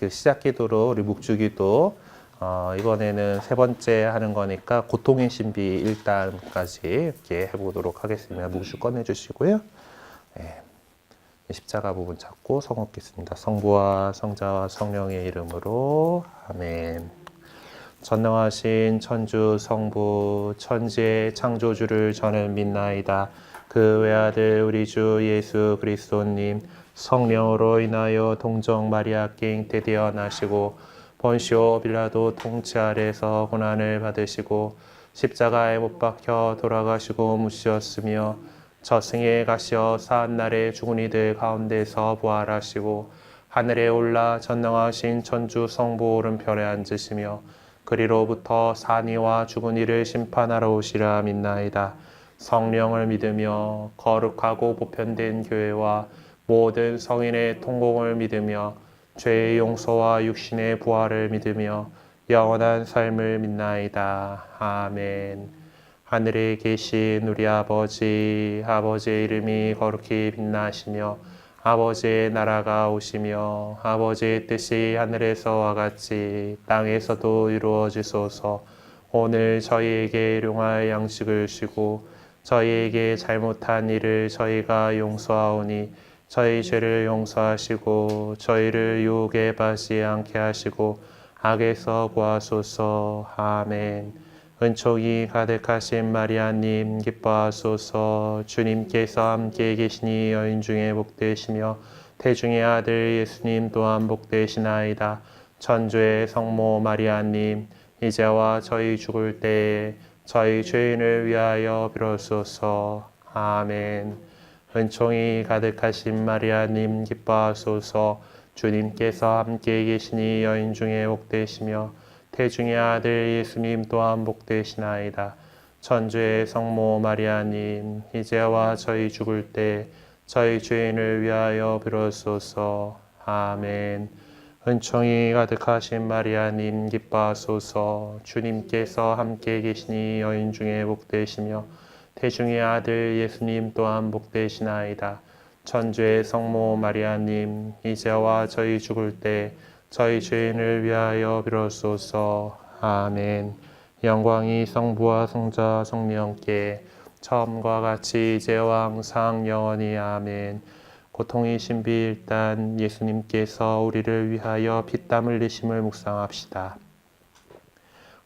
그 시작 기도로 우리 묵주기도 이번에는 세 번째 하는 거니까 고통의 신비 1단까지 이렇게 해보도록 하겠습니다. 묵주 꺼내주시고요. 네. 십자가 부분 잡고 성업겠습니다. 성부와 성자와 성령의 이름으로 아멘. 전능하신 천주 성부 천지의 창조주를 저는 믿나이다. 그 외아들 우리 주 예수 그리스도님 성령으로 인하여 동정 마리아께 잉태되어 나시고 본시오 빌라도 통치 아래서 고난을 받으시고 십자가에 못 박혀 돌아가시고 묻으셨으며 저승에 가시어 사한날에 죽은 이들 가운데서 부활하시고 하늘에 올라 전능하신 천주 성부 오른편에 앉으시며 그리로부터 산이와 죽은 이를 심판하러 오시라 믿나이다. 성령을 믿으며 거룩하고 보편된 교회와 모든 성인의 통공을 믿으며 죄의 용서와 육신의 부활을 믿으며 영원한 삶을 믿나이다. 아멘. 하늘에 계신 우리 아버지의 이름이 거룩히 빛나시며 아버지의 나라가 오시며 아버지의 뜻이 하늘에서와 같이 땅에서도 이루어지소서. 오늘 저희에게 일용할 양식을 주시고 저희에게 잘못한 일을 저희가 용서하오니 저희 죄를 용서하시고 저희를 유혹에 빠지지 않게 하시고 악에서 구하소서. 아멘. 은총이 가득하신 마리아님 기뻐하소서. 주님께서 함께 계시니 여인 중에 복되시며 태중의 아들 예수님 또한 복되시나이다. 천주의 성모 마리아님 이제와 저희 죽을 때에 저희 죄인을 위하여 비로소서. 아멘. 은총이 가득하신 마리아님 기뻐하소서. 주님께서 함께 계시니 여인 중에 복되시며 태중의 아들 예수님 또한 복되시나이다. 천주의 성모 마리아님 이제와 저희 죽을 때 저희 죄인을 위하여 비로소서. 아멘. 은총이 가득하신 마리아님 기뻐하소서. 주님께서 함께 계시니 여인 중에 복되시며 태중의 아들 예수님 또한 복되시나이다. 천주의 성모 마리아님 이제와 저희 죽을 때 저희 죄인을 위하여 비로소서. 아멘. 영광이 성부와 성자 성령께 처음과 같이 이제와 항상 영원히 아멘. 고통의 신비 1단 예수님께서 우리를 위하여 피땀 흘리심을 묵상합시다.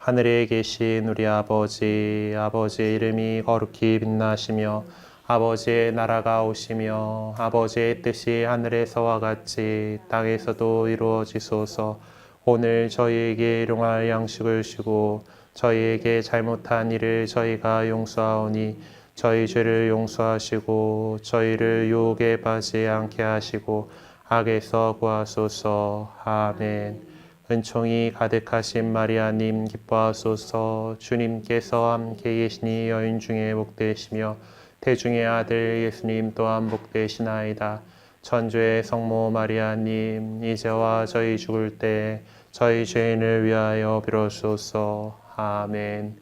하늘에 계신 우리 아버지의 이름이 거룩히 빛나시며 아버지의 나라가 오시며 아버지의 뜻이 하늘에서와 같이 땅에서도 이루어지소서. 오늘 저희에게 일용할 양식을 주시고 저희에게 잘못한 일을 저희가 용서하오니 저희 죄를 용서하시고 저희를 유혹에 빠지지 않게 하시고 악에서 구하소서. 아멘. 은총이 가득하신 마리아님 기뻐하소서. 주님께서 함께 계시니 여인 중에 복되시며 태중의 아들 예수님 또한 복되시나이다. 천주의 성모 마리아님 이제와 저희 죽을 때 저희 죄인을 위하여 비로소서. 아멘.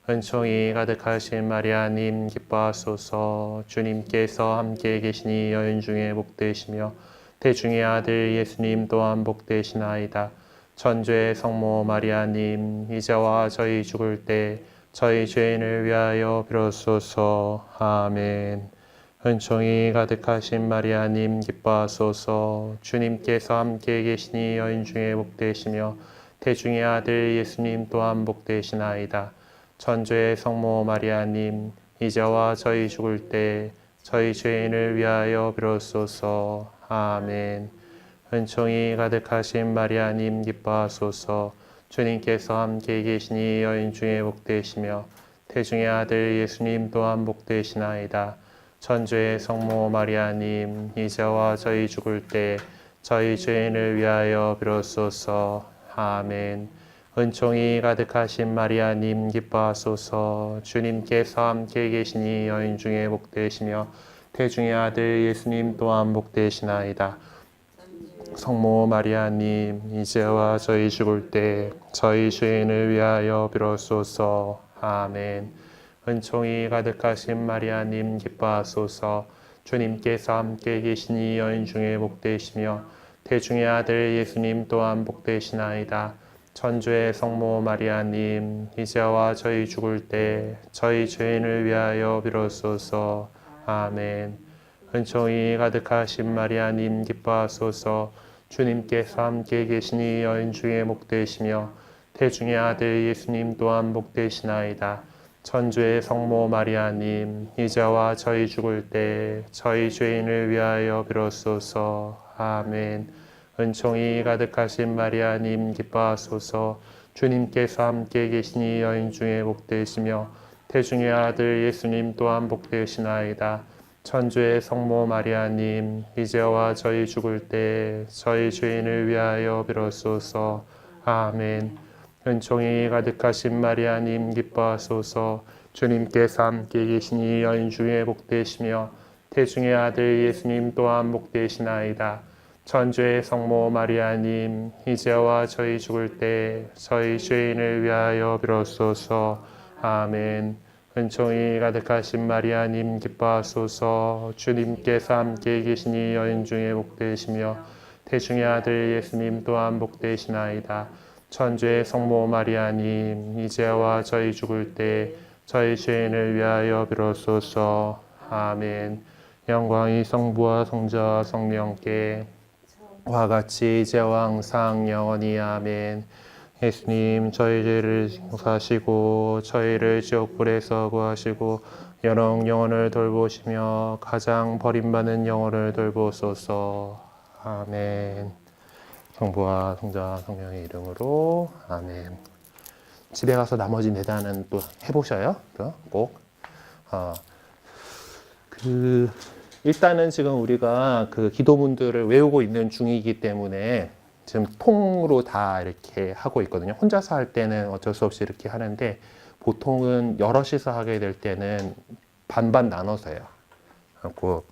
은총이 가득하신 마리아님 기뻐하소서. 주님께서 함께 계시니 여인 중에 복되시며 태중의 아들 예수님 또한 복되시나이다. 천주의 성모 마리아님 이제와 저희 죽을 때 저희 죄인을 위하여 비로소서. 아멘. 은총이 가득하신 마리아님 기뻐하소서. 주님께서 함께 계시니 여인 중에 복되시며 태중의 아들 예수님 또한 복되시나이다. 천주의 성모 마리아님 이제와 저희 죽을 때 저희 죄인을 위하여 비로소서. 아멘. 은총이 가득하신 마리아님 기뻐하소서. 주님께서 함께 계시니 여인 중에 복되시며 태중의 아들 예수님 또한 복되시나이다. 천주의 성모 마리아님 이제와 저희 죽을 때 저희 죄인을 위하여 비로소서. 아멘. 은총이 가득하신 마리아님 기뻐하소서. 주님께서 함께 계시니 여인 중에 복되시며 태중의 아들 예수님 또한 복되시나이다. 성모 마리아님 이제와 저희 죽을 때 저희 죄인을 위하여 비로소서. 아멘. 은총이 가득하신 마리아님 기뻐하소서. 주님께서 함께 계시니 여인 중에 복되시며 태중의 아들 예수님 또한 복되시나이다. 천주의 성모 마리아님, 이제와 저희 죽을 때 저희 죄인을 위하여 빌어소서. 아멘. 은총이 가득하신 마리아님 기뻐하소서. 주님께서 함께 계시니 여인 중에 복되시며 태중의 아들 예수님 또한 복되시나이다. 천주의 성모 마리아님, 이제와 저희 죽을 때 저희 죄인을 위하여 빌어소서. 아멘. 은총이 가득하신 마리아님 기뻐하소서. 주님께서 함께 계시니 여인 중에 복되시며 태중의 아들 예수님 또한 복되시나이다. 천주의 성모 마리아님, 이제와 저희 죽을 때 저희 죄인을 위하여 빌어소서. 아멘. 은총이 가득하신 마리아님 기뻐하소서. 주님께서 함께 계시니 여인 중에 복되시며 태중의 아들 예수님 또한 복되시나이다. 천주의 성모 마리아님, 이제와 저희 죽을 때 저희 죄인을 위하여 빌어소서. 아멘. 은총이 가득하신 마리아님 기뻐하소서. 주님께서 함께 계시니 여인 중에 복되시며 태중의 아들 예수님 또한 복되시나이다. 천주의 성모 마리아님, 이제와 저희 죽을 때 저희 죄인을 위하여 빌어소서. 아멘. 영광이 성부와 성자와 성령께 와 같이 이제와 항상 영원히. 아멘. 예수님, 저희 죄를 용서하시고 저희를 지옥불에서 구하시고 여러 영혼을 돌보시며 가장 버림받는 영혼을 돌보소서. 아멘. 성부와 성자와 성령의 이름으로. 아멘. 집에 가서 나머지 네 단은 또 해보셔요. 꼭. 일단은 지금 우리가 그 기도문들을 외우고 있는 중이기 때문에 지금 통으로 다 이렇게 하고 있거든요. 혼자서 할 때는 어쩔 수 없이 이렇게 하는데 보통은 여럿이서 하게 될 때는 반반 나눠서 해요. 그리고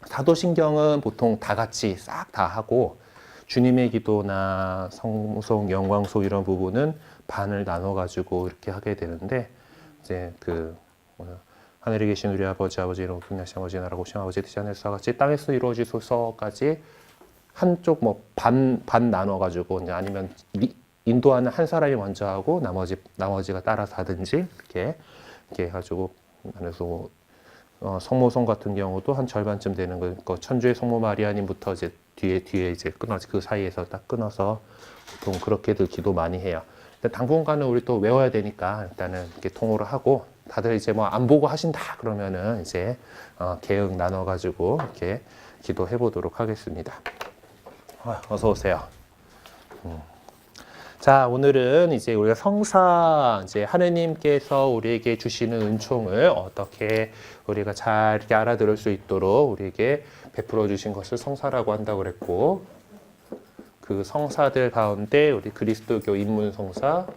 사도신경은 보통 다 같이 싹 다 하고 주님의 기도나 성송, 영광송 이런 부분은 반을 나눠가지고 이렇게 하게 되는데 이제 하늘에 계신 우리 아버지, 이름 높으신 아버지, 나라가 오신 아버지 뜻이 하늘에서 같이 땅에서 이루어지소서까지 한쪽 반 나눠가지고 이제 아니면 인도하는 한 사람이 먼저 하고 나머지가 따라서 하든지 이렇게 해가지고 그래서 성모송 같은 경우도 한 절반쯤 되는 거 천주의 성모 마리아님부터 이제 뒤에 이제 끊어서 그 사이에서 딱 끊어서 보통 그렇게들 기도 많이 해요. 근데 당분간은 우리 또 외워야 되니까 일단은 이렇게 통으로 하고 다들 이제 안 보고 하신다 그러면은 이제 개응 나눠가지고 이렇게 기도해 보도록 하겠습니다. 어서 오세요. 자, 오늘은 이제 우리가 성사, 이제 하느님께서 우리에게 주시는 은총을 어떻게 우리가 잘 이렇게 알아들을 수 있도록 우리에게 베풀어 주신 것을 성사라고 한다고 그랬고, 그 성사들 가운데 우리 그리스도교 인문성사,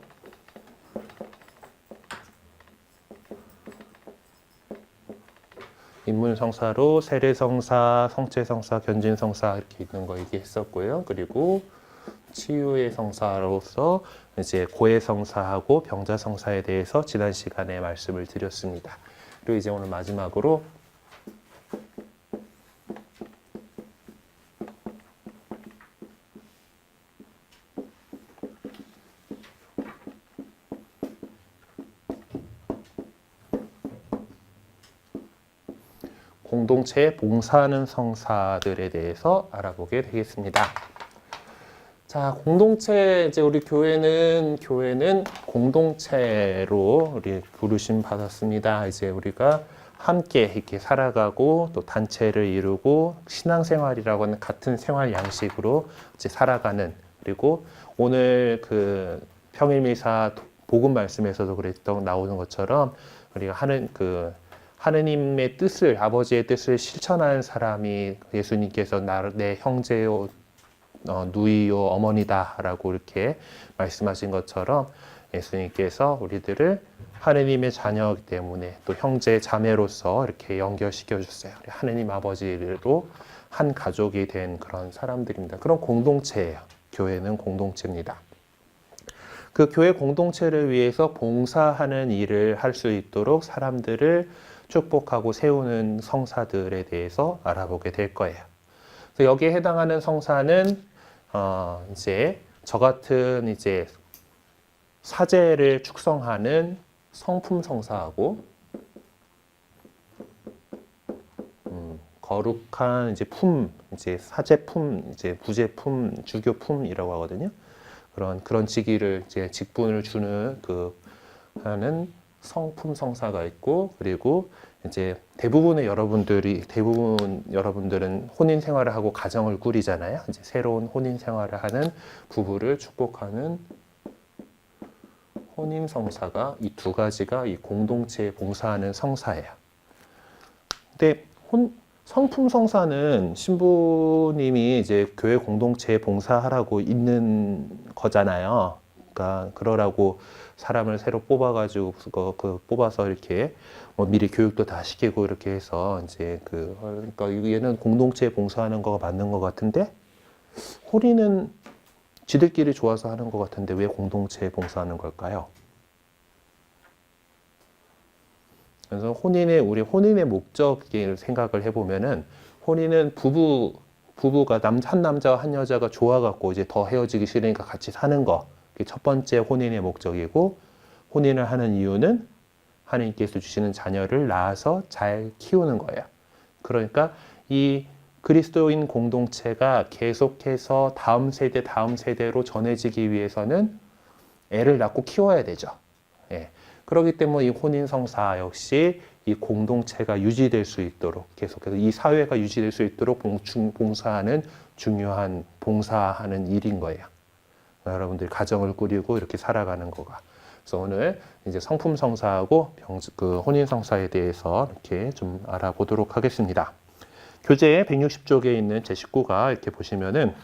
인문성사로 세례성사, 성체성사, 견진성사 이렇게 있는 거 얘기했었고요. 그리고 치유의 성사로서 이제 고해성사하고 병자성사에 대해서 지난 시간에 말씀을 드렸습니다. 그리고 이제 오늘 마지막으로 공동체에 봉사하는 성사들에 대해서 알아보게 되겠습니다. 자, 공동체, 이제 우리 교회는 공동체로 우리 부르심 받았습니다. 이제 우리가 함께 이렇게 살아가고 또 단체를 이루고 신앙생활이라고 하는 같은 생활 양식으로 이제 살아가는, 그리고 오늘 그 평일미사 복음 말씀에서도 나오는 것처럼 우리가 하느님의 뜻을, 아버지의 뜻을 실천하는 사람이 예수님께서 내 형제요, 누이요, 어머니다라고 이렇게 말씀하신 것처럼 예수님께서 우리들을 하느님의 자녀이기 때문에 또 형제, 자매로서 이렇게 연결시켜 주셨어요. 하느님 아버지로 한 가족이 된 그런 사람들입니다. 그런 공동체예요. 교회는 공동체입니다. 그 교회 공동체를 위해서 봉사하는 일을 할 수 있도록 사람들을 축복하고 세우는 성사들에 대해서 알아보게 될 거예요. 그래서 여기에 해당하는 성사는 이제 저 같은 이제 사제를 축성하는 성품 성사하고 거룩한 이제 품, 이제 사제품, 이제 부제품, 주교품이라고 하거든요. 그런 직위를 이제 직분을 주는 하는 성품 성사가 있고, 그리고 이제 대부분 여러분들은 혼인 생활을 하고 가정을 꾸리잖아요. 이제 새로운 혼인 생활을 하는 부부를 축복하는 혼인 성사가 이 두 가지가 이 공동체에 봉사하는 성사예요. 근데 성품 성사는 신부님이 이제 교회 공동체에 봉사하라고 있는 거잖아요. 그러니까 그러라고 사람을 새로 뽑아가지고 뽑아서 이렇게 미리 교육도 다 시키고 이렇게 해서 이제 그러니까 얘는 공동체에 봉사하는 거가 맞는 것 같은데 혼인은 지들끼리 좋아서 하는 것 같은데 왜 공동체에 봉사하는 걸까요? 그래서 우리 혼인의 목적을 생각을 해보면은 혼인은 부부가 한 남자와 한 여자가 좋아갖고 이제 더 헤어지기 싫으니까 같이 사는 거. 그게 첫 번째 혼인의 목적이고, 혼인을 하는 이유는 하나님께서 주시는 자녀를 낳아서 잘 키우는 거예요. 그러니까 이 그리스도인 공동체가 계속해서 다음 세대로 전해지기 위해서는 애를 낳고 키워야 되죠. 예. 그렇기 때문에 이 혼인 성사 역시 이 공동체가 유지될 수 있도록 계속해서 이 사회가 유지될 수 있도록 봉사하는 중요한 봉사하는 일인 거예요. 여러분들이 가정을 꾸리고 이렇게 살아가는 거가. 그래서 오늘 이제 성품 성사하고 혼인 성사에 대해서 이렇게 좀 알아보도록 하겠습니다. 교재 160쪽에 있는 제19가 이렇게 보시면은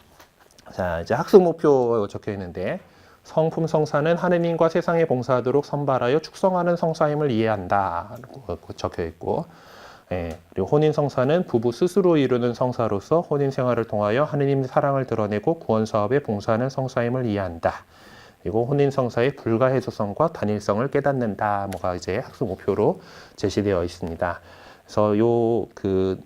자, 이제 학습 목표 적혀 있는데 성품 성사는 하느님과 세상에 봉사하도록 선발하여 축성하는 성사임을 이해한다. 적혀 있고, 그리고 혼인 성사는 부부 스스로 이루는 성사로서 혼인 생활을 통하여 하느님의 사랑을 드러내고 구원 사업에 봉사하는 성사임을 이해한다. 그리고 혼인 성사의 불가해소성과 단일성을 깨닫는다. 뭐가 이제 학습 목표로 제시되어 있습니다. 그래서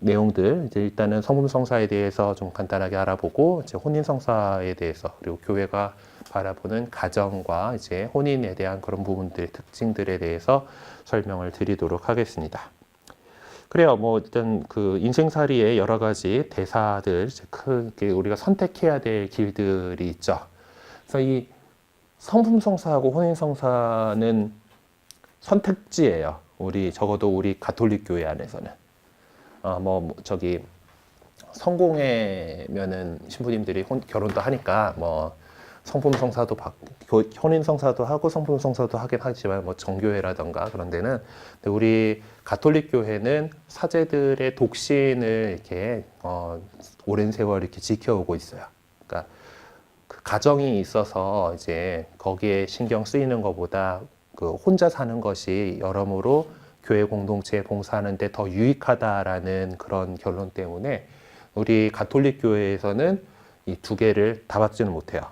내용들 이제 일단은 성품 성사에 대해서 좀 간단하게 알아보고 이제 혼인 성사에 대해서 그리고 교회가 바라보는 가정과 이제 혼인에 대한 그런 부분들 특징들에 대해서 설명을 드리도록 하겠습니다. 그래요. 일단 인생살이의 여러 가지 대사들 크게 우리가 선택해야 될 길들이 있죠. 그래서 이 성품 성사하고 혼인 성사는 선택지예요. 적어도 우리 가톨릭 교회 안에서는. 성공회면은 신부님들이 결혼도 하니까 성품 성사도 받고 혼인 성사도 하고 성품 성사도 하긴 하지만 정교회라던가 그런 데는 우리 가톨릭 교회는 사제들의 독신을 이렇게 오랜 세월 이렇게 지켜오고 있어요. 그러니까 그 가정이 있어서 이제 거기에 신경 쓰이는 것보다 혼자 사는 것이 여러모로 교회 공동체에 봉사하는 데 더 유익하다라는 그런 결론 때문에 우리 가톨릭 교회에서는 이 두 개를 다 받지는 못해요.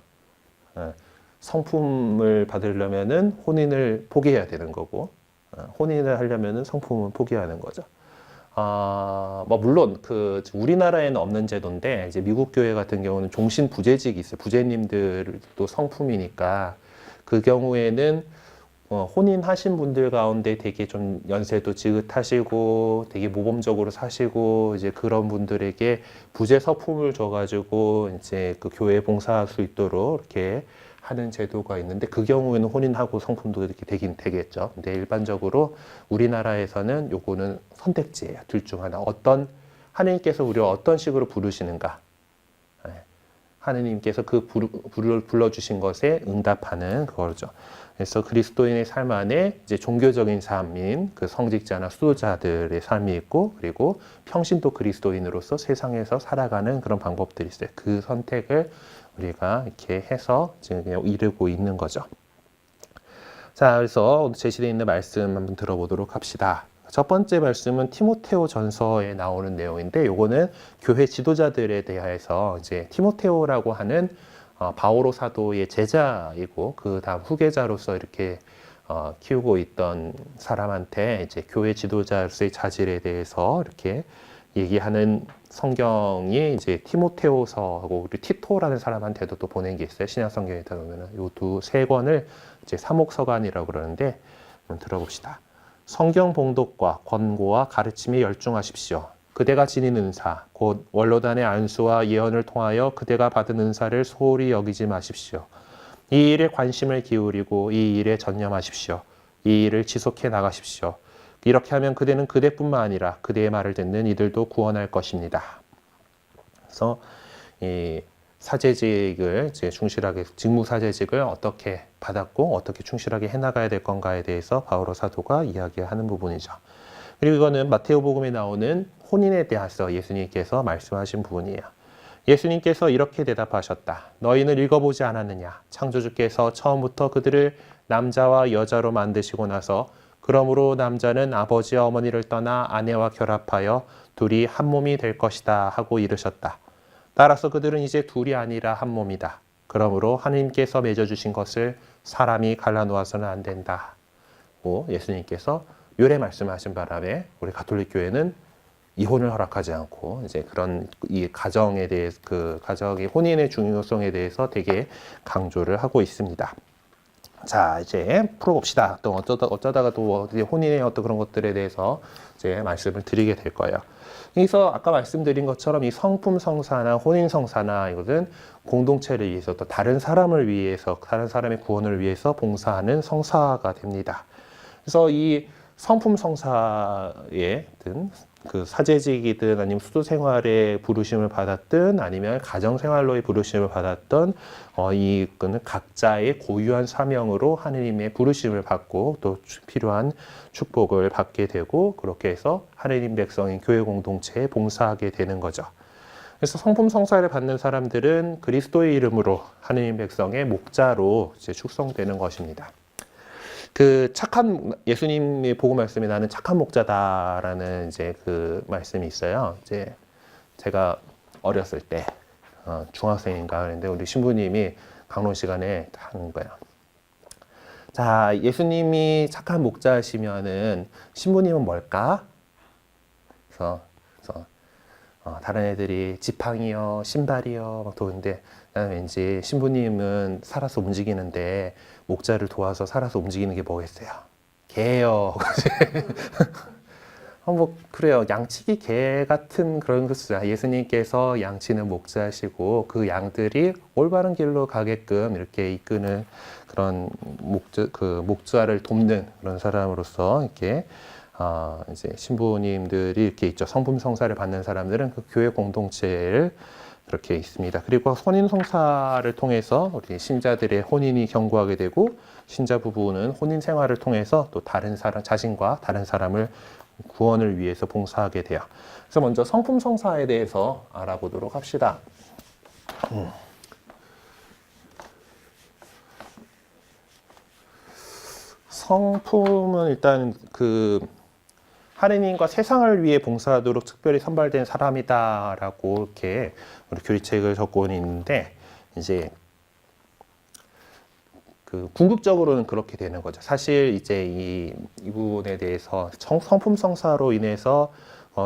성품을 받으려면은 혼인을 포기해야 되는 거고, 혼인을 하려면은 성품은 포기하는 거죠. 물론 우리나라에는 없는 제도인데 이제 미국 교회 같은 경우는 종신 부재직이 있어요. 부재님들도 성품이니까 그 경우에는 혼인하신 분들 가운데 되게 좀 연세도 지긋하시고 되게 모범적으로 사시고 이제 그런 분들에게 부재 서품을 줘가지고 이제 그 교회에 봉사할 수 있도록 이렇게 하는 제도가 있는데 그 경우에는 혼인하고 성품도 이렇게 되긴 되겠죠. 근데 일반적으로 우리나라에서는 요거는 선택지예요. 둘 중 하나. 하느님께서 우리를 어떤 식으로 부르시는가. 하느님께서 불러주신 것에 응답하는 그거죠. 그래서 그리스도인의 삶 안에 이제 종교적인 삶인 성직자나 수도자들의 삶이 있고, 그리고 평신도 그리스도인으로서 세상에서 살아가는 그런 방법들이 있어요. 그 선택을 우리가 이렇게 해서 지금 이루고 있는 거죠. 자, 그래서 제시되어 있는 말씀 한번 들어보도록 합시다. 첫 번째 말씀은 티모테오 전서에 나오는 내용인데, 요거는 교회 지도자들에 대해서 이제 티모테오라고 하는 바오로 사도의 제자이고 그 다음 후계자로서 이렇게 키우고 있던 사람한테 이제 교회 지도자로서의 자질에 대해서 이렇게 얘기하는 성경이 이제 티모테오서하고 우리 티토라는 사람한테도 또 보낸 게 있어요. 신약 성경에 보면은 이 두 세 권을 이제 사목서간이라고 그러는데 들어봅시다. 성경 봉독과 권고와 가르침에 열중하십시오. 그대가 지닌 은사, 곧 원로단의 안수와 예언을 통하여 그대가 받은 은사를 소홀히 여기지 마십시오. 이 일에 관심을 기울이고 이 일에 전념하십시오. 이 일을 지속해 나가십시오. 이렇게 하면 그대는 그대뿐만 아니라 그대의 말을 듣는 이들도 구원할 것입니다. 그래서 이 사제직을 이제 충실하게 직무사제직을 어떻게 받았고 어떻게 충실하게 해나가야 될 건가에 대해서 바오로 사도가 이야기하는 부분이죠. 그리고 이거는 마테오복음에 나오는 혼인에 대해서 예수님께서 말씀하신 부분이에요. 예수님께서 이렇게 대답하셨다. 너희는 읽어보지 않았느냐? 창조주께서 처음부터 그들을 남자와 여자로 만드시고 나서 그러므로 남자는 아버지와 어머니를 떠나 아내와 결합하여 둘이 한 몸이 될 것이다 하고 이르셨다. 따라서 그들은 이제 둘이 아니라 한 몸이다. 그러므로 하나님께서 맺어주신 것을 사람이 갈라놓아서는 안 된다. 예수님께서 요래 말씀하신 바람에 우리 가톨릭 교회는 이혼을 허락하지 않고 이제 그런 이 가정에 대해서 그 가정의 혼인의 중요성에 대해서 되게 강조를 하고 있습니다. 자, 이제 풀어봅시다. 또 어쩌다가 또 혼인의 어떤 그런 것들에 대해서 이제 말씀을 드리게 될 거예요. 그래서 아까 말씀드린 것처럼 이 성품 성사나 혼인 성사나 이것은 공동체를 위해서 또 다른 사람을 위해서 다른 사람의 구원을 위해서 봉사하는 성사가 됩니다. 그래서 이 성품 성사에 든 그 사제직이든 아니면 수도 생활에 부르심을 받았든 아니면 가정 생활로의 부르심을 받았던 이거는 각자의 고유한 사명으로 하느님의 부르심을 받고 또 필요한 축복을 받게 되고 그렇게 해서 하느님 백성인 교회 공동체에 봉사하게 되는 거죠. 그래서 성품 성사를 받는 사람들은 그리스도의 이름으로 하느님 백성의 목자로 이제 축성되는 것입니다. 그 착한 예수님의 복음 말씀에 나는 착한 목자다라는 이제 그 말씀이 있어요. 이제 제가 어렸을 때 중학생인가 그랬는데 우리 신부님이 강론 시간에 하는 거예요. 자, 예수님이 착한 목자시면은 신부님은 뭘까? 그래서 다른 애들이 지팡이요, 신발이요 막 도는데 나는 왠지 신부님은 살아서 움직이는데 목자를 도와서 살아서 움직이는 게 뭐겠어요? 개요. 뭐 그래요. 양치기 개 같은 그런 것이죠. 예수님께서 양치는 목자시고 그 양들이 올바른 길로 가게끔 이렇게 이끄는 그런 목자를 돕는 그런 사람으로서 이렇게 이제 신부님들이 이렇게 있죠. 성품 성사를 받는 사람들은 그 교회 공동체를 그렇게 있습니다. 그리고 혼인 성사를 통해서 우리 신자들의 혼인이 견고하게 되고 신자 부부는 혼인 생활을 통해서 또 다른 사람 자신과 다른 사람을 구원을 위해서 봉사하게 돼요. 그래서 먼저 성품 성사에 대해서 알아보도록 합시다. 성품은 일단 그 하느님과 세상을 위해 봉사하도록 특별히 선발된 사람이다라고 이렇게 우리 교리책을 적고 있는데 이제 그 궁극적으로는 그렇게 되는 거죠. 사실 이제 이 부분에 대해서 성품 성사로 인해서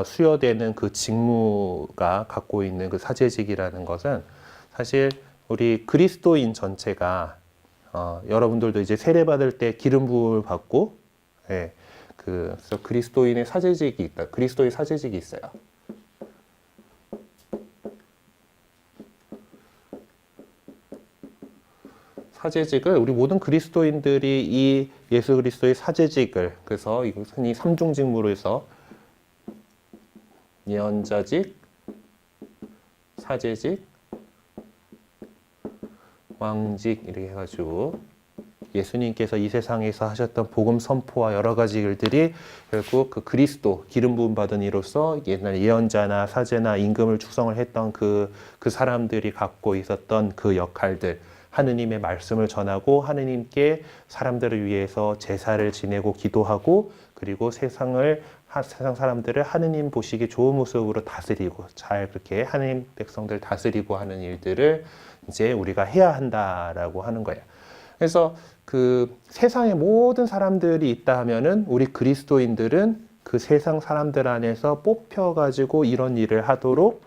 수여되는 그 직무가 갖고 있는 그 사제직이라는 것은 사실 우리 그리스도인 전체가 여러분들도 이제 세례 받을 때 기름 부음을 받고 예. 그래서 그리스도인의 사제직이 있다. 그리스도의 사제직이 있어요. 사제직을 우리 모든 그리스도인들이 이 예수 그리스도의 사제직을 그래서 이걸 흔히 삼중직무로 해서 예언자직, 사제직, 왕직 이렇게 해가지고 예수님께서 이 세상에서 하셨던 복음 선포와 여러 가지 일들이 결국 그 그리스도 기름 부음 받은 이로서 옛날 예언자나 사제나 임금을 축성을 했던 그 사람들이 갖고 있었던 그 역할들 하느님의 말씀을 전하고 하느님께 사람들을 위해서 제사를 지내고 기도하고 그리고 세상 사람들을 하느님 보시기 좋은 모습으로 다스리고 잘 그렇게 하느님 백성들 다스리고 하는 일들을 이제 우리가 해야 한다라고 하는 거예요. 그래서 그 세상의 모든 사람들이 있다 하면은 우리 그리스도인들은 그 세상 사람들 안에서 뽑혀가지고 이런 일을 하도록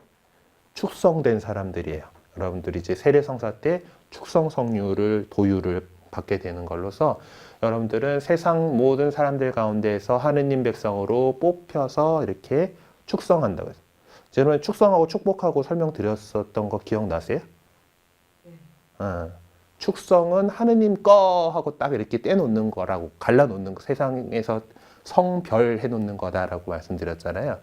축성된 사람들이에요. 여러분들이 이제 세례성사 때 축성 성류를 도유를 받게 되는 걸로서 여러분들은 세상 모든 사람들 가운데에서 하느님 백성으로 뽑혀서 이렇게 축성한다고 해서 제가 축성하고 축복하고 설명드렸었던 거 기억나세요? 축성은 하느님 거 하고 딱 이렇게 떼놓는 거라고 갈라놓는 거, 세상에서 성별해 놓는 거다라고 말씀드렸잖아요.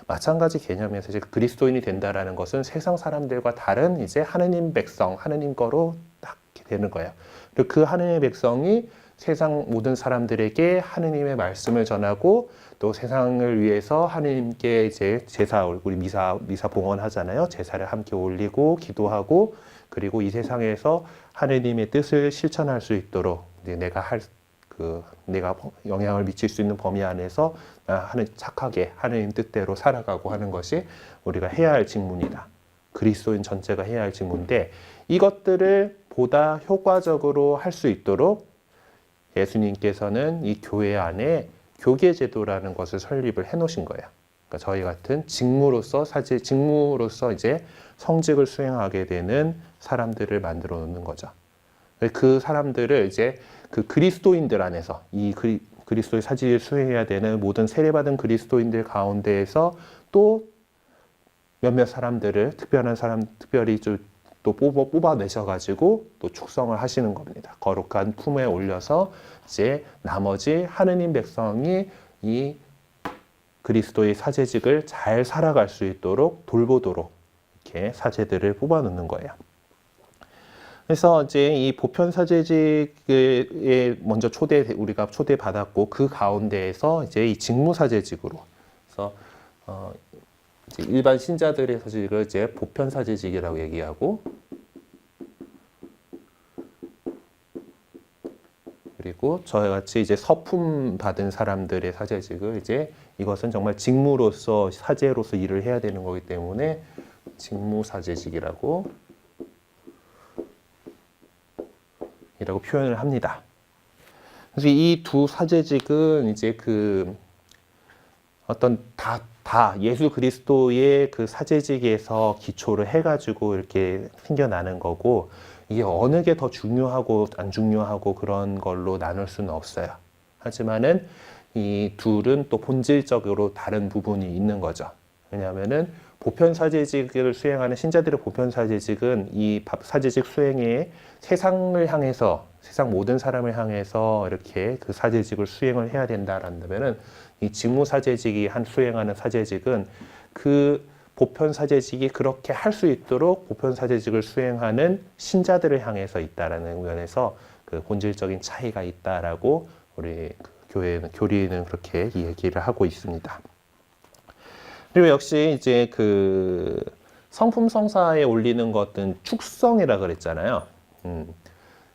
마찬가지 개념에서 이제 그리스도인이 된다라는 것은 세상 사람들과 다른 이제 하느님 백성, 하느님 거로 딱 되는 거예요. 그리고 그 하느님의 백성이 세상 모든 사람들에게 하느님의 말씀을 전하고 또 세상을 위해서 하느님께 이제 제사, 우리 미사 봉헌하잖아요. 제사를 함께 올리고 기도하고 그리고 이 세상에서 하느님의 뜻을 실천할 수 있도록 내가 영향을 미칠 수 있는 범위 안에서 착하게 하느님 뜻대로 살아가고 하는 것이 우리가 해야 할 직무이다. 그리스도인 전체가 해야 할 직무인데 이것들을 보다 효과적으로 할 수 있도록 예수님께서는 이 교회 안에 교계제도라는 것을 설립을 해 놓으신 거예요. 그러니까 저희 같은 직무로서 이제 성직을 수행하게 되는 사람들을 만들어 놓는 거죠. 그 사람들을 이제 그 그리스도인들 안에서 이 그리스도의 사직을 수행해야 되는 모든 세례받은 그리스도인들 가운데에서 또 몇몇 사람들을 특별히 또 뽑아내셔가지고 또 축성을 하시는 겁니다. 거룩한 품에 올려서 이제 나머지 하느님 백성이 이 그리스도의 사제직을 잘 살아갈 수 있도록 돌보도록 이렇게 사제들을 뽑아놓는 거예요. 그래서 이제 이 보편 사제직에 먼저 우리가 초대받았고 그 가운데에서 이제 이 직무 사제직으로 그래서 이제 일반 신자들의 사제직을 이제 보편 사제직이라고 얘기하고 그리고 저희 같이 이제 서품 받은 사람들의 사제직을 이제 이것은 정말 직무로서 사제로서 일을 해야 되는 거기 때문에 직무 사제직이라고 표현을 합니다. 그래서 이 두 사제직은 이제 그 어떤 다 예수 그리스도의 그 사제직에서 기초를 해가지고 이렇게 생겨나는 거고 이게 어느 게 더 중요하고 안 중요하고 그런 걸로 나눌 수는 없어요. 하지만은 이 둘은 또 본질적으로 다른 부분이 있는 거죠. 왜냐하면은 보편 사제직을 수행하는 신자들의 보편 사제직은 이 사제직 수행에 세상을 향해서 세상 모든 사람을 향해서 이렇게 그 사제직을 수행을 해야 된다라면은 이 직무 사제직이 수행하는 사제직은 그 보편 사제직이 그렇게 할 수 있도록 보편 사제직을 수행하는 신자들을 향해서 있다라는 면에서 그 본질적인 차이가 있다라고 우리 교리는 그렇게 얘기를 하고 있습니다. 그리고 역시 이제 그 성품 성사에 올리는 것은 축성이라 그랬잖아요.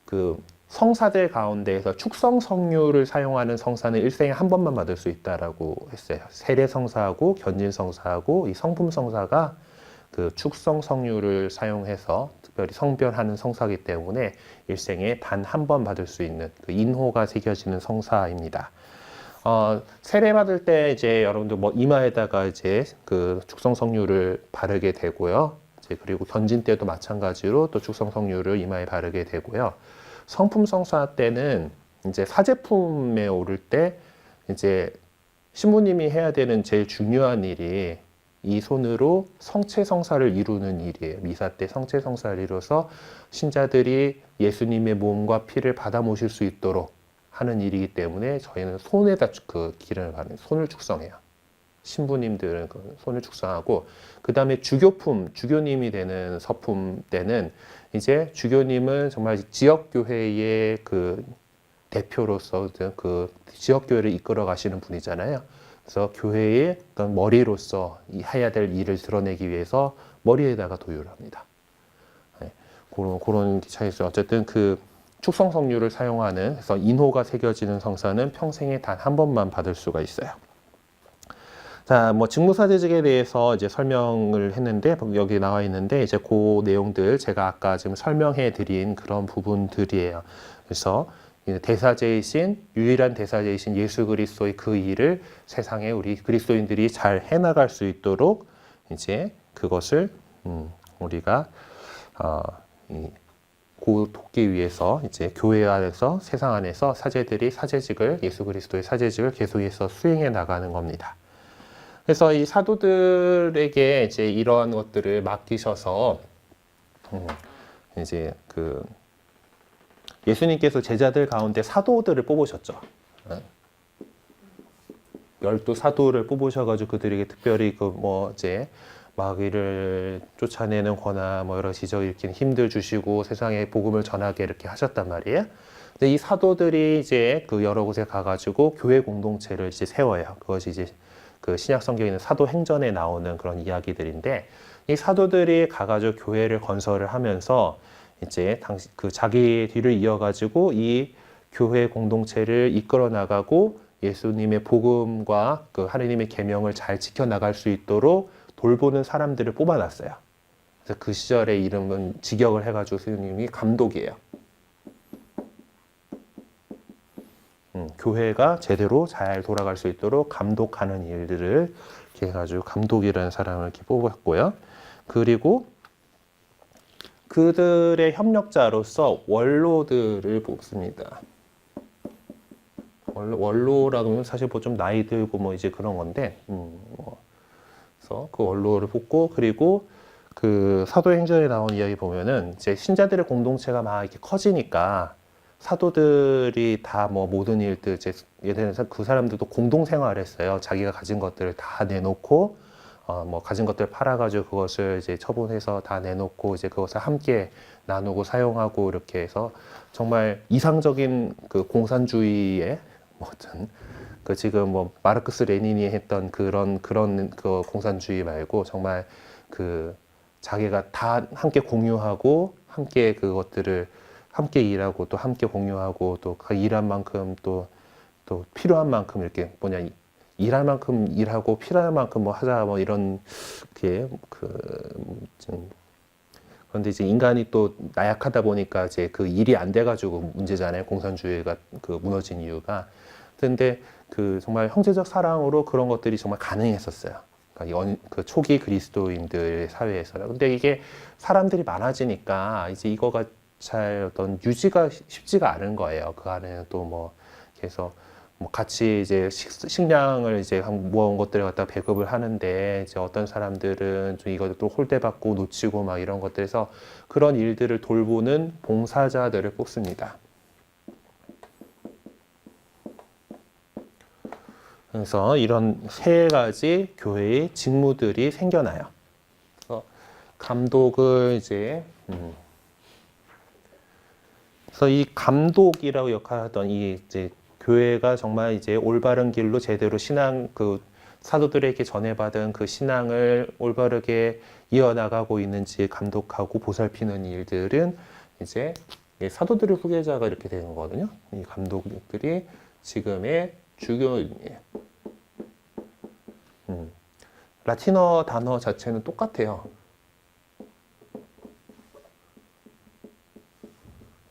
그 성사들 가운데에서 축성 성류를 사용하는 성사는 일생에 한 번만 받을 수 있다라고 했어요. 세례 성사하고 견진 성사하고 이 성품 성사가 그 축성 성류를 사용해서 특별히 성별하는 성사이기 때문에 일생에 단 한 번 받을 수 있는 그 인호가 새겨지는 성사입니다. 세례 받을 때 이제 여러분들 이마에다가 이제 그 축성 성류를 바르게 되고요. 이제 그리고 견진 때도 마찬가지로 또 축성 성류를 이마에 바르게 되고요. 성품 성사 때는 이제 사제품에 오를 때 이제 신부님이 해야 되는 제일 중요한 일이 이 손으로 성체 성사를 이루는 일이에요. 미사 때 성체 성사를 이뤄서 신자들이 예수님의 몸과 피를 받아 모실 수 있도록 하는 일이기 때문에 저희는 손에다 그 기름을 바르는 손을 축성해요. 신부님들은 그 손을 축성하고 그 다음에 주교님이 되는 서품 때는 이제 주교님은 정말 지역교회의 그 대표로서 그 지역교회를 이끌어 가시는 분이잖아요. 그래서 교회의 어떤 머리로서 해야 될 일을 드러내기 위해서 머리에다가 도유를 합니다. 네, 그런 차이에서 어쨌든 그 축성 성류를 사용하는 그래서 인호가 새겨지는 성사는 평생에 단 한 번만 받을 수가 있어요. 자, 직무사제직에 대해서 이제 설명을 했는데 여기 나와 있는데 이제 그 내용들 제가 아까 지금 설명해 드린 그런 부분들이에요. 그래서 대사제이신 유일한 대사제이신 예수 그리스도의 그 일을 세상에 우리 그리스도인들이 잘 해나갈 수 있도록 이제 그것을 우리가 돕기 위해서 이제 교회 안에서 세상 안에서 사제들이 사제직을 예수 그리스도의 사제직을 계속해서 수행해 나가는 겁니다. 그래서 이 사도들에게 이제 이러한 것들을 맡기셔서 이제 그 예수님께서 제자들 가운데 사도들을 뽑으셨죠. 12사도를 뽑으셔가지고 그들에게 특별히 그 뭐 이제 마귀를 쫓아내는 권한 뭐 여러 지적 일으키는 힘들 주시고 세상에 복음을 전하게 이렇게 하셨단 말이에요. 근데 이 사도들이 이제 그 여러 곳에 가가지고 교회 공동체를 이제 세워요. 그것이 이제 그 신약 성경에 있는 사도행전에 나오는 그런 이야기들인데 이 사도들이 가가지고 교회를 건설을 하면서 이제 당시 그 자기 뒤를 이어가지고 이 교회 공동체를 이끌어 나가고 예수님의 복음과 그 하느님의 계명을 잘 지켜 나갈 수 있도록 돌보는 사람들을 뽑아놨어요. 그래서 그 시절의 이름은 직역을 해가지고 스님이 감독이에요. 교회가 제대로 잘 돌아갈 수 있도록 감독하는 일들을 이렇게 해가지고 감독이라는 사람을 이렇게 뽑았고요. 그리고 그들의 협력자로서 원로들을 뽑습니다. 원로라고 하면 사실 뭐 좀 나이 들고 뭐 이제 그런 건데, 그래서 그 원로를 뽑고 그리고 그 사도행전에 나온 이야기 보면은 이제 신자들의 공동체가 막 이렇게 커지니까 사도들이 다 뭐 모든 일들 이제 예를 들어서 그 사람들도 공동 생활했어요. 자기가 가진 것들을 다 내놓고 뭐 가진 것들 팔아가지고 그것을 이제 처분해서 다 내놓고 이제 그것을 함께 나누고 사용하고 이렇게 해서 정말 이상적인 그 공산주의의 뭐 어떤 그 지금 뭐 마르크스 레닌이 했던 그런 그 공산주의 말고 정말 그 자기가 다 함께 공유하고 함께 그것들을 함께 일하고 또 함께 공유하고 또 그 일한 만큼 또 필요한 만큼 이렇게 뭐냐 일할 만큼 일하고 필요한 만큼 뭐 하자 뭐 이런 게 좀 그런데 이제 인간이 또 나약하다 보니까 이제 그 일이 안 돼가지고 문제잖아요. 공산주의가 그 무너진 이유가. 근데 그 정말 형제적 사랑으로 그런 것들이 정말 가능했었어요. 그러니까 그 초기 그리스도인들 사회에서는. 근데 이게 사람들이 많아지니까 이제 이거가 잘 어떤 유지가 쉽지가 않은 거예요. 그 안에는 또 뭐 그래서 뭐 같이 이제 식량을 이제 모아온 것들을 갖다 배급을 하는데 이제 어떤 사람들은 좀 이것도 또 홀대받고 놓치고 막 이런 것들에서 그런 일들을 돌보는 봉사자들을 뽑습니다. 그래서 이런 세 가지 교회의 직무들이 생겨나요. 그래서 감독을 이제 그래서 이 감독이라고 역할하던 이 이제 교회가 정말 이제 올바른 길로 제대로 신앙 그 사도들에게 전해받은 그 신앙을 올바르게 이어나가고 있는지 감독하고 보살피는 일들은 이제 사도들의 후계자가 이렇게 되는 거거든요. 이 감독들이 지금의 주교인이에요. 라틴어 단어 자체는 똑같아요.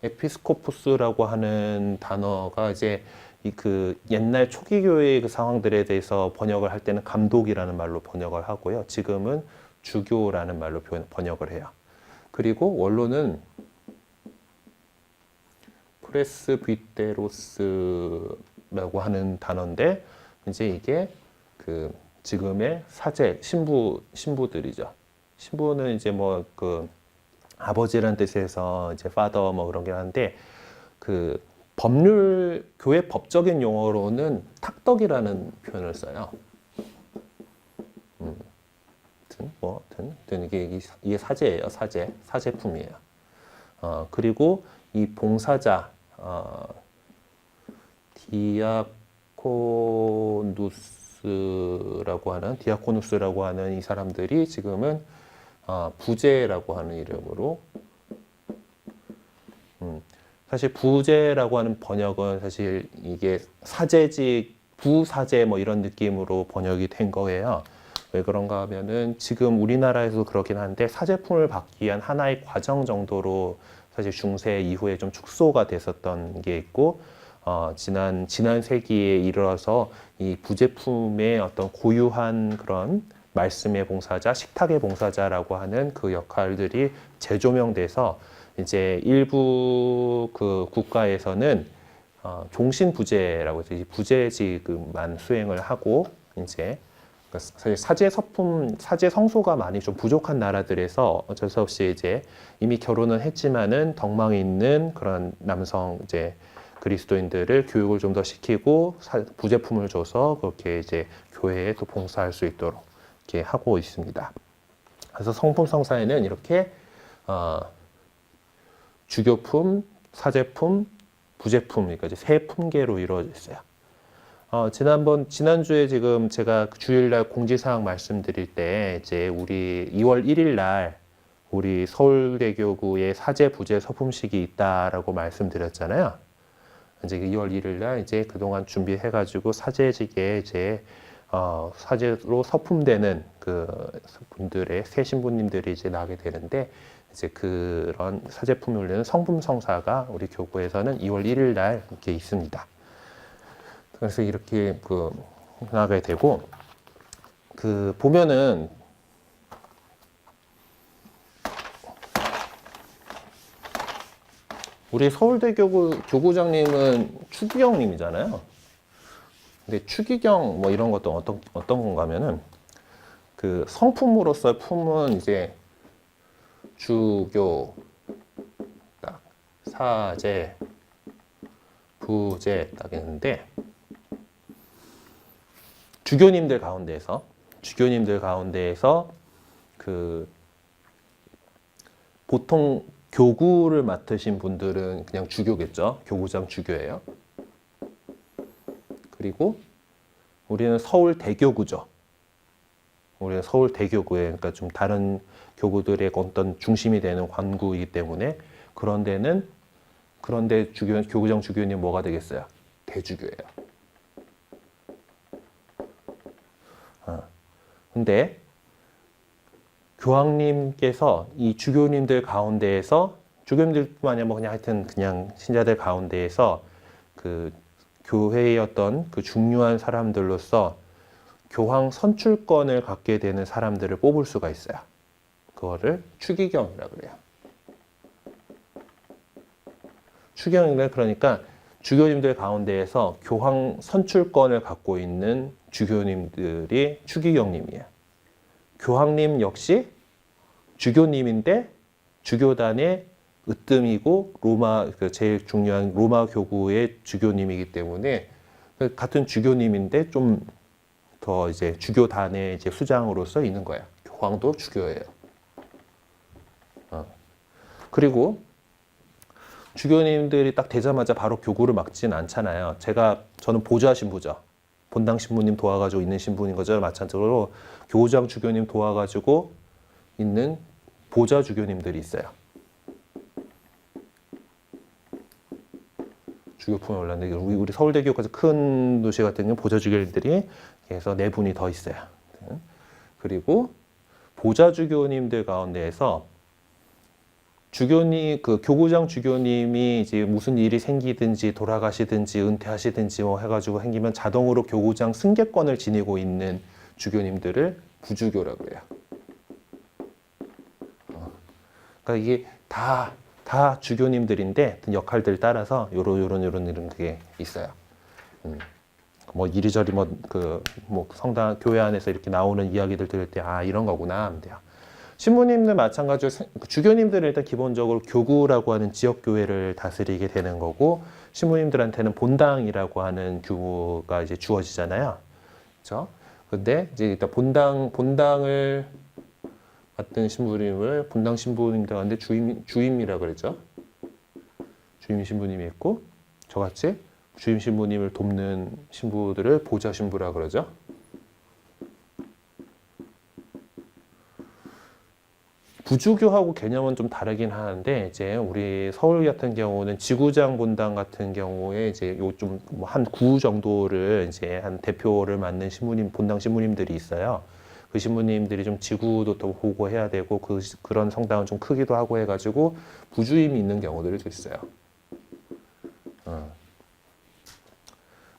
에피스코포스라고 하는 단어가 이제 그 옛날 초기 교회의 그 상황들에 대해서 번역을 할 때는 감독이라는 말로 번역을 하고요. 지금은 주교라는 말로 번역을 해요. 그리고 원로는 프레스비테로스라고 하는 단어인데 이제 이게 그 지금의 사제 신부들이죠. 신부는 이제 뭐 그 아버지라는 뜻에서 이제 father 뭐 그런 게 하는데 그 법률 교회 법적인 용어로는 탁덕이라는 표현을 써요. 이게 사제예요. 사제품이에요. 그리고 이 봉사자 디아코누스라고 하는 이 사람들이 지금은 부제라고 하는 이름으로 사실 부제라고 하는 번역은 사실 이게 사제직 부사제 뭐 이런 느낌으로 번역이 된 거예요. 왜 그런가 하면은 지금 우리나라에서 그렇긴 한데 사제품을 받기 위한 하나의 과정 정도로 사실 중세 이후에 좀 축소가 됐었던 게 있고, 지난 세기에 이르러서 이 부제품의 어떤 고유한 그런 말씀의 봉사자, 식탁의 봉사자라고 하는 그 역할들이 재조명돼서 이제 일부 그 국가에서는 종신부제라고 해서 이 부제지급만 수행을 하고 이제 사실 사제 성소가 많이 좀 부족한 나라들에서 어쩔 수 없이 이제 이미 결혼은 했지만은 덕망이 있는 그런 남성 이제 그리스도인들을 교육을 좀 더 시키고 부제품을 줘서 그렇게 이제 교회에 또 봉사할 수 있도록 이렇게 하고 있습니다. 그래서 성품 성사에는 이렇게 주교품, 사제품, 부제품, 그러니까 이제 세 품계로 이루어져 있어요. 지난주에 지금 제가 주일날 공지사항 말씀드릴 때, 이제 우리 2월 1일 날 우리 서울대교구에 사제, 부제, 서품식이 있다라고 말씀드렸잖아요. 이제 2월 1일 날 이제 그동안 준비해가지고 사제직에 이제, 사제로 서품되는 그 분들의 새 신부님들이 이제 나게 되는데, 이제 그런 사제품을 올리는 성품성사가 우리 교구에서는 2월 1일 날 이렇게 있습니다. 그래서 이렇게 나가게 되고, 보면은 우리 서울대 교구장님은 추기경님이잖아요. 근데 추기경 뭐 이런 것도 어떤 건가 하면은 그 성품으로서의 품은 이제 주교, 사제, 부제 딱 있는데, 주교님들 가운데에서 그 보통 교구를 맡으신 분들은 그냥 주교겠죠. 교구장 주교예요. 그리고 우리는 서울대교구죠. 우리는 서울대교구에, 그러니까 좀 다른 교구들의 어떤 중심이 되는 관구이기 때문에 그런데 교구장 주교님 뭐가 되겠어요? 대주교예요. 근데 교황님께서 이 주교님들 가운데에서, 주교님들뿐만 아니라 뭐 그냥 신자들 가운데에서 그 교회의 어떤 그 중요한 사람들로서 교황 선출권을 갖게 되는 사람들을 뽑을 수가 있어요. 그거를 추기경이라고 그래요. 추기경은 그러니까 주교님들 가운데에서 교황 선출권을 갖고 있는 주교님들이 추기경님이에요. 교황님 역시 주교님인데 주교단의 으뜸이고 제일 중요한 로마 교구의 주교님이기 때문에 같은 주교님인데 좀 더 이제 주교단의 이제 수장으로서 있는 거예요. 교황도 주교예요. 그리고 주교님들이 딱 되자마자 바로 교구를 맡진 않잖아요. 저는 보좌 신부죠. 본당 신부님 도와가지고 있는 신부인 거죠. 마찬가지로 교우장 주교님 도와가지고 있는 보좌 주교님들이 있어요. 주교품에 올랐는데 우리 서울대교까지 큰 도시 같은 경우 보좌 주교님들이 그래서 4분이 더 있어요. 그리고 보좌 주교님들 가운데에서 교구장 주교님이 이제 무슨 일이 생기든지 돌아가시든지 은퇴하시든지 뭐 해가지고 생기면 자동으로 교구장 승계권을 지니고 있는 주교님들을 부주교라고 해요. 그러니까 이게 다 주교님들인데 역할들 따라서 요런 게 있어요. 뭐 이리저리 성당 교회 안에서 이렇게 나오는 이야기들 들을 때 이런 거구나 하면 돼요. 신부님들 마찬가지로 주교님들은 일단 기본적으로 교구라고 하는 지역 교회를 다스리게 되는 거고, 신부님들한테는 본당이라고 하는 규모가 이제 주어지잖아요. 그렇죠? 근데 이제 일단 본당을 맡은 신부님을 본당 신부님들 가운데 주임이라고 그랬죠. 주임 신부님이 있고, 저같이 주임 신부님을 돕는 신부들을 보좌 신부라고 그러죠. 부주교하고 개념은 좀 다르긴 하는데, 이제 우리 서울 같은 경우는 지구장 본당 같은 경우에 이제 한 9 정도를 이제 한 대표를 맡는 본당 신부님들이 있어요. 그 신부님들이 좀 지구도 또 보고 해야 되고 그런 성당은 좀 크기도 하고 해가지고 부주임이 있는 경우들도 있어요.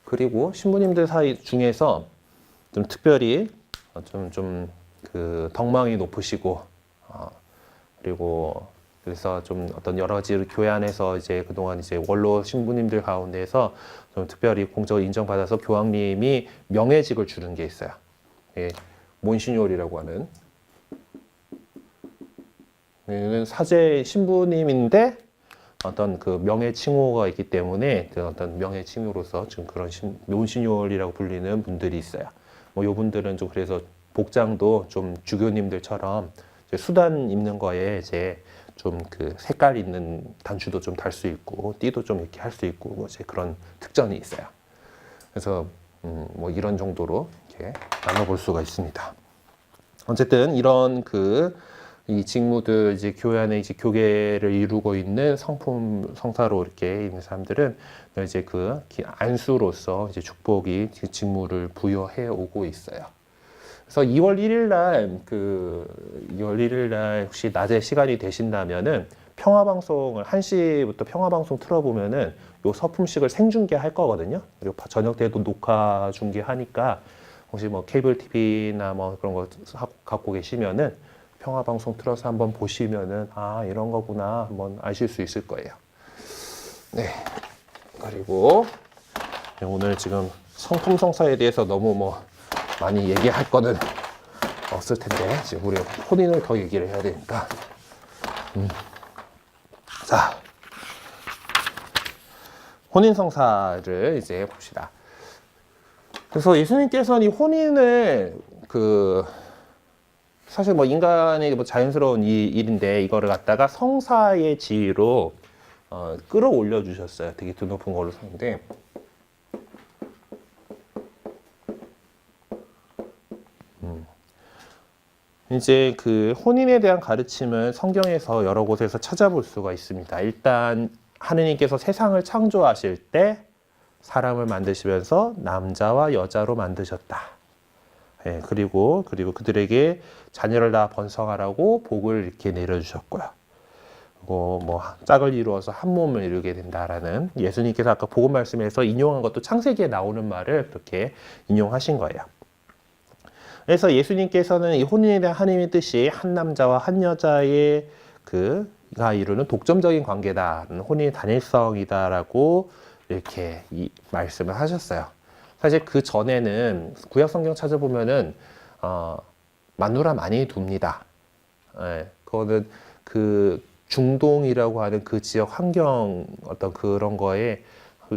그리고 신부님들 사이 중에서 좀 특별히 그 덕망이 높으시고 그리고 그래서 좀 어떤 여러 가지 교회 안에서 이제 그동안 이제 원로 신부님들 가운데에서 좀 특별히 공적으로 인정받아서 교황님이 명예직을 주는 게 있어요. 예, 몬시뇨리라고 하는. 얘는 사제 신부님인데 어떤 그 명예 칭호가 있기 때문에 그 어떤 명예 칭호로서 지금 그런 몬시뇨리라고 불리는 분들이 있어요. 뭐 요분들은 좀 그래서 복장도 좀 주교님들처럼 수단 입는 거에 이제 좀 그 색깔 있는 단추도 좀 달 수 있고 띠도 좀 이렇게 할 수 있고 뭐 이제 그런 특전이 있어요. 그래서 뭐 이런 정도로 이렇게 나눠볼 수가 있습니다. 어쨌든 이런 이 직무들 이제 교회 안에 이제 교계를 이루고 있는 성품 성사로 이렇게 있는 사람들은 이제 그 안수로서 이제 축복이 직무를 부여해 오고 있어요. 그래서 2월 1일 날 2월 1일 날 혹시 낮에 시간이 되신다면은 평화방송을 1시부터 평화방송 틀어보면은 요 서품식을 생중계할 거거든요. 그리고 저녁 때도 녹화 중계하니까 혹시 뭐 케이블 TV나 뭐 그런 거 갖고 계시면은 평화방송 틀어서 한번 보시면은 아 이런 거구나 한번 아실 수 있을 거예요. 네. 그리고 오늘 지금 성품성사에 대해서 너무 뭐 많이 얘기할 거는 없을 텐데 지금 우리 혼인을 더 얘기를 해야 되니까 자 혼인성사를 이제 봅시다. 그래서 예수님께서는 이 혼인을 사실 뭐 인간의 뭐 자연스러운 일인데 이거를 갖다가 성사의 지위로 끌어올려 주셨어요. 되게 드높은 걸로 썼는데 이제 그 혼인에 대한 가르침을 성경에서 여러 곳에서 찾아볼 수가 있습니다. 일단 하느님께서 세상을 창조하실 때 사람을 만드시면서 남자와 여자로 만드셨다. 예, 그리고 그들에게 자녀를 다 번성하라고 복을 이렇게 내려주셨고요. 그리고 뭐 짝을 이루어서 한 몸을 이루게 된다라는 예수님께서 아까 복음 말씀에서 인용한 것도 창세기에 나오는 말을 그렇게 인용하신 거예요. 그래서 예수님께서는 이 혼인에 대한 하나님의 뜻이 한 남자와 한 여자의 가 이루는 독점적인 관계다, 혼인의 단일성이다라고 이렇게 말씀을 하셨어요. 사실 그 전에는 구약 성경 찾아보면은 마누라 많이 둡니다. 예, 그거는 그 중동이라고 하는 그 지역 환경 어떤 그런 거에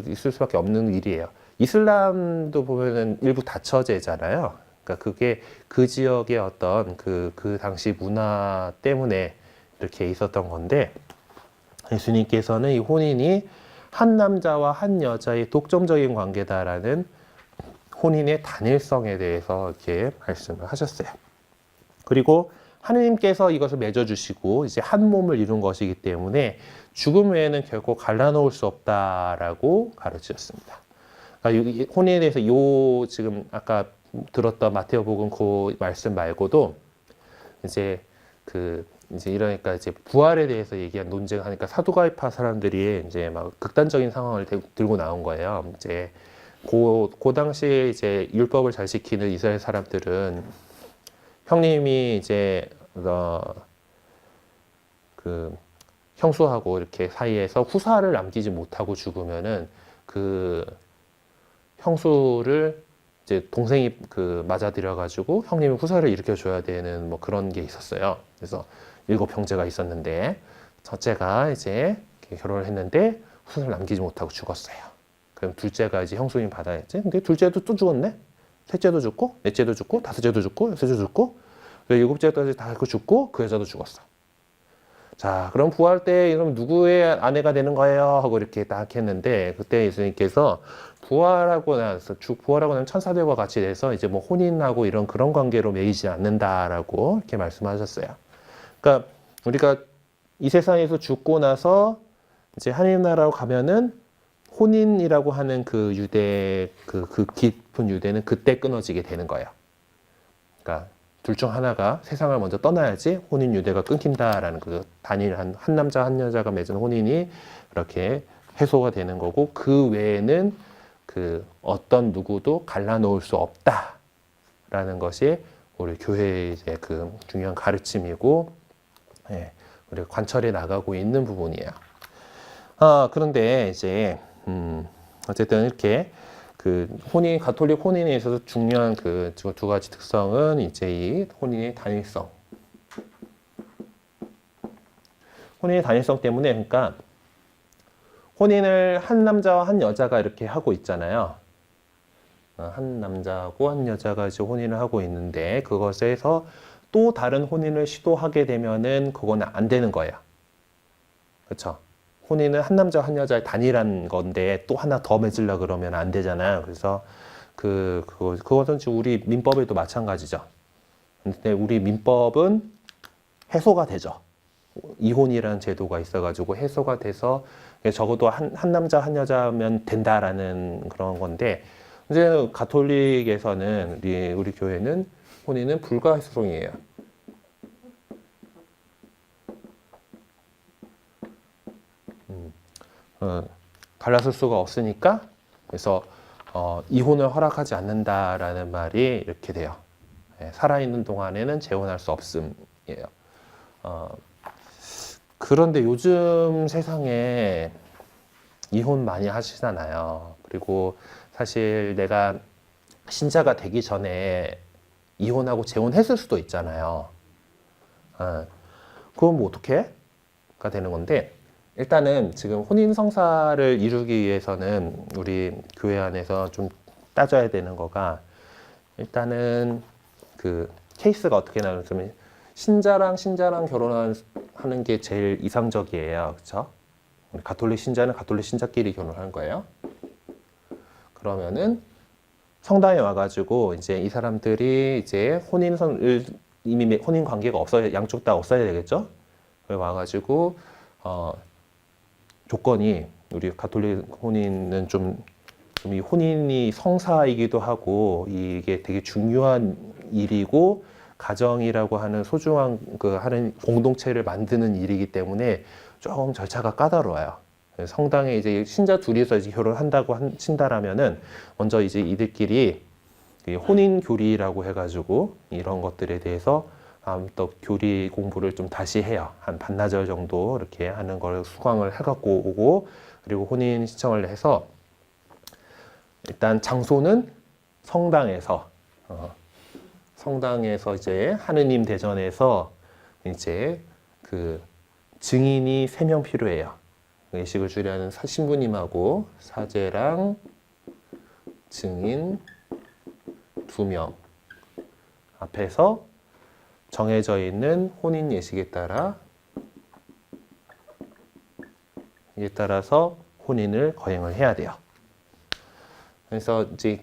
있을 수밖에 없는 일이에요. 이슬람도 보면은 일부 다처제잖아요. 그러니까 그게 그 지역의 어떤 그 당시 문화 때문에 이렇게 있었던 건데 예수님께서는 이 혼인이 한 남자와 한 여자의 독점적인 관계다라는 혼인의 단일성에 대해서 이렇게 말씀을 하셨어요. 그리고 하느님께서 이것을 맺어주시고 이제 한 몸을 이룬 것이기 때문에 죽음 외에는 결코 갈라놓을 수 없다라고 가르치셨습니다. 그러니까 혼인에 대해서 지금 아까 들었던 마태오복음 그 말씀 말고도 이제 이러니까 이제 부활에 대해서 얘기한 논쟁하니까 사두가이파 사람들이 이제 막 극단적인 상황을 들고 나온 거예요. 이제 그 당시에 이제 율법을 잘 지키는 이스라엘 사람들은 형님이 이제 형수하고 이렇게 사이에서 후사를 남기지 못하고 죽으면은 그 형수를 이제 동생이 맞아들여 가지고 형님이 후사를 일으켜 줘야 되는 뭐 그런 게 있었어요. 그래서 7 형제가 있었는데 첫째가 이제 결혼을 했는데 후사를 남기지 못하고 죽었어요. 그럼 둘째가 이제 형수님 받아야지. 근데 둘째도 또 죽었네. 셋째도 죽고, 넷째도 죽고, 다섯째도 죽고, 여섯째도 죽고, 7째까지 다 죽고 그 여자도 죽었어. 자, 그럼 부활 때 그럼 누구의 아내가 되는 거예요? 하고 이렇게 딱 했는데 그때 예수님께서 부활하고 나면 천사들과 같이 돼서 이제 뭐 혼인하고 이런 그런 관계로 매이지 않는다라고 이렇게 말씀하셨어요. 그러니까 우리가 이 세상에서 죽고 나서 이제 하나님 나라로 가면은 혼인이라고 하는 그 유대 그 깊은 유대는 그때 끊어지게 되는 거예요. 그러니까 둘 중 하나가 세상을 먼저 떠나야지 혼인 유대가 끊긴다라는 그 단일 한 남자 한 여자가 맺은 혼인이 이렇게 해소가 되는 거고, 그 외에는 그 어떤 누구도 갈라놓을 수 없다라는 것이 우리 교회의 이제 그 중요한 가르침이고, 예, 우리가 관철해 나가고 있는 부분이에요. 그런데 이제 어쨌든 이렇게 그 혼인, 가톨릭 혼인에 있어서 중요한 그 두 가지 특성은 이제 이 혼인의 단일성. 혼인의 단일성 때문에, 그러니까 혼인을 한 남자와 한 여자가 이렇게 하고 있잖아요. 한 남자하고 한 여자가 이제 혼인을 하고 있는데, 그것에서 또 다른 혼인을 시도하게 되면은 그거는 안 되는 거예요. 그렇죠? 혼인은 한 남자 한 여자의 단일한 건데 또 하나 더 맺으려 그러면 안 되잖아요. 그래서 그것은 지금 우리 민법에도 마찬가지죠. 근데 우리 민법은 해소가 되죠. 이혼이라는 제도가 있어가지고 해소가 돼서 적어도 한 남자 한 여자면 된다라는 그런 건데, 이제 가톨릭에서는 우리 교회는 혼인은 불가해소성이에요. 갈라설 수가 없으니까, 그래서 이혼을 허락하지 않는다라는 말이 이렇게 돼요. 살아있는 동안에는 재혼할 수 없음이에요. 그런데 요즘 세상에 이혼 많이 하시잖아요. 그리고 사실 내가 신자가 되기 전에 이혼하고 재혼했을 수도 있잖아요. 그건 뭐 어떻게가 되는 건데, 일단은 지금 혼인 성사를 이루기 위해서는 우리 교회 안에서 좀 따져야 되는 거가, 일단은 그 케이스가 어떻게 나누냐면 신자랑 결혼하는 게 제일 이상적이에요. 그렇죠? 가톨릭 신자는 가톨릭 신자끼리 결혼하는 거예요. 그러면은 성당에 와가지고 이제 이 사람들이 이제 이미 혼인 관계가 없어야, 양쪽 다 없어야 되겠죠? 그래 와가지고 조건이, 우리 가톨릭 혼인은 좀 이 혼인이 성사이기도 하고 이게 되게 중요한 일이고 가정이라고 하는 소중한 하는 공동체를 만드는 일이기 때문에 조금 절차가 까다로워요. 성당에 이제 신자 둘이서 이제 결혼한다고 친다라면은 먼저 이제 이들끼리 혼인 교리라고 해가지고 이런 것들에 대해서 또 교리 공부를 좀 다시 해요. 한 반나절 정도 이렇게 하는 걸 수강을 해갖고 오고, 그리고 혼인 신청을 해서 일단 장소는 성당에서 이제 하느님 대전에서 이제 그 증인이 3명 필요해요. 예식을 주례하는 신부님하고 사제랑 증인 2명 앞에서 정해져 있는 혼인 예식에 따라서 혼인을 거행을 해야 돼요. 그래서 이제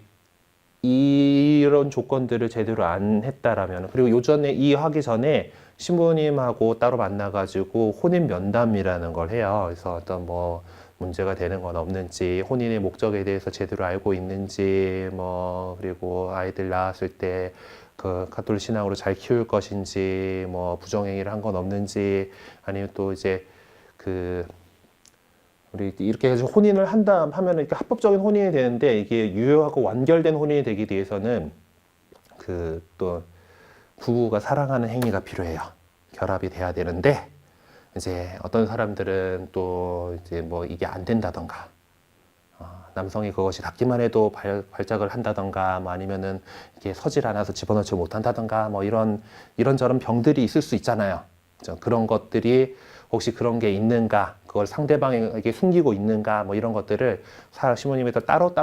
이런 조건들을 제대로 안 했다라면, 그리고 요전에 이 하기 전에 신부님하고 따로 만나가지고 혼인 면담이라는 걸 해요. 그래서 어떤 뭐 문제가 되는 건 없는지, 혼인의 목적에 대해서 제대로 알고 있는지, 뭐 그리고 아이들 낳았을 때 그 가톨릭 신앙으로 잘 키울 것인지, 뭐 부정행위를 한 건 없는지, 아니면 또 이제 우리 이렇게 해서 혼인을 한다 하면 이렇게 합법적인 혼인이 되는데, 이게 유효하고 완결된 혼인이 되기 위해서는 또 부부가 사랑하는 행위가 필요해요. 결합이 돼야 되는데, 이제 어떤 사람들은 또 이제 뭐 이게 안 된다던가, 남성이 그것이 닿기만 해도 발작을 한다던가, 뭐 아니면은 이게 서질 않아서 집어넣지 못한다던가, 뭐 이런저런 병들이 있을 수 있잖아요. 그런 것들이 혹시 그런 게 있는가, 그걸 상대방에게 숨기고 있는가, 뭐 이런 것들을 신부님에서 따로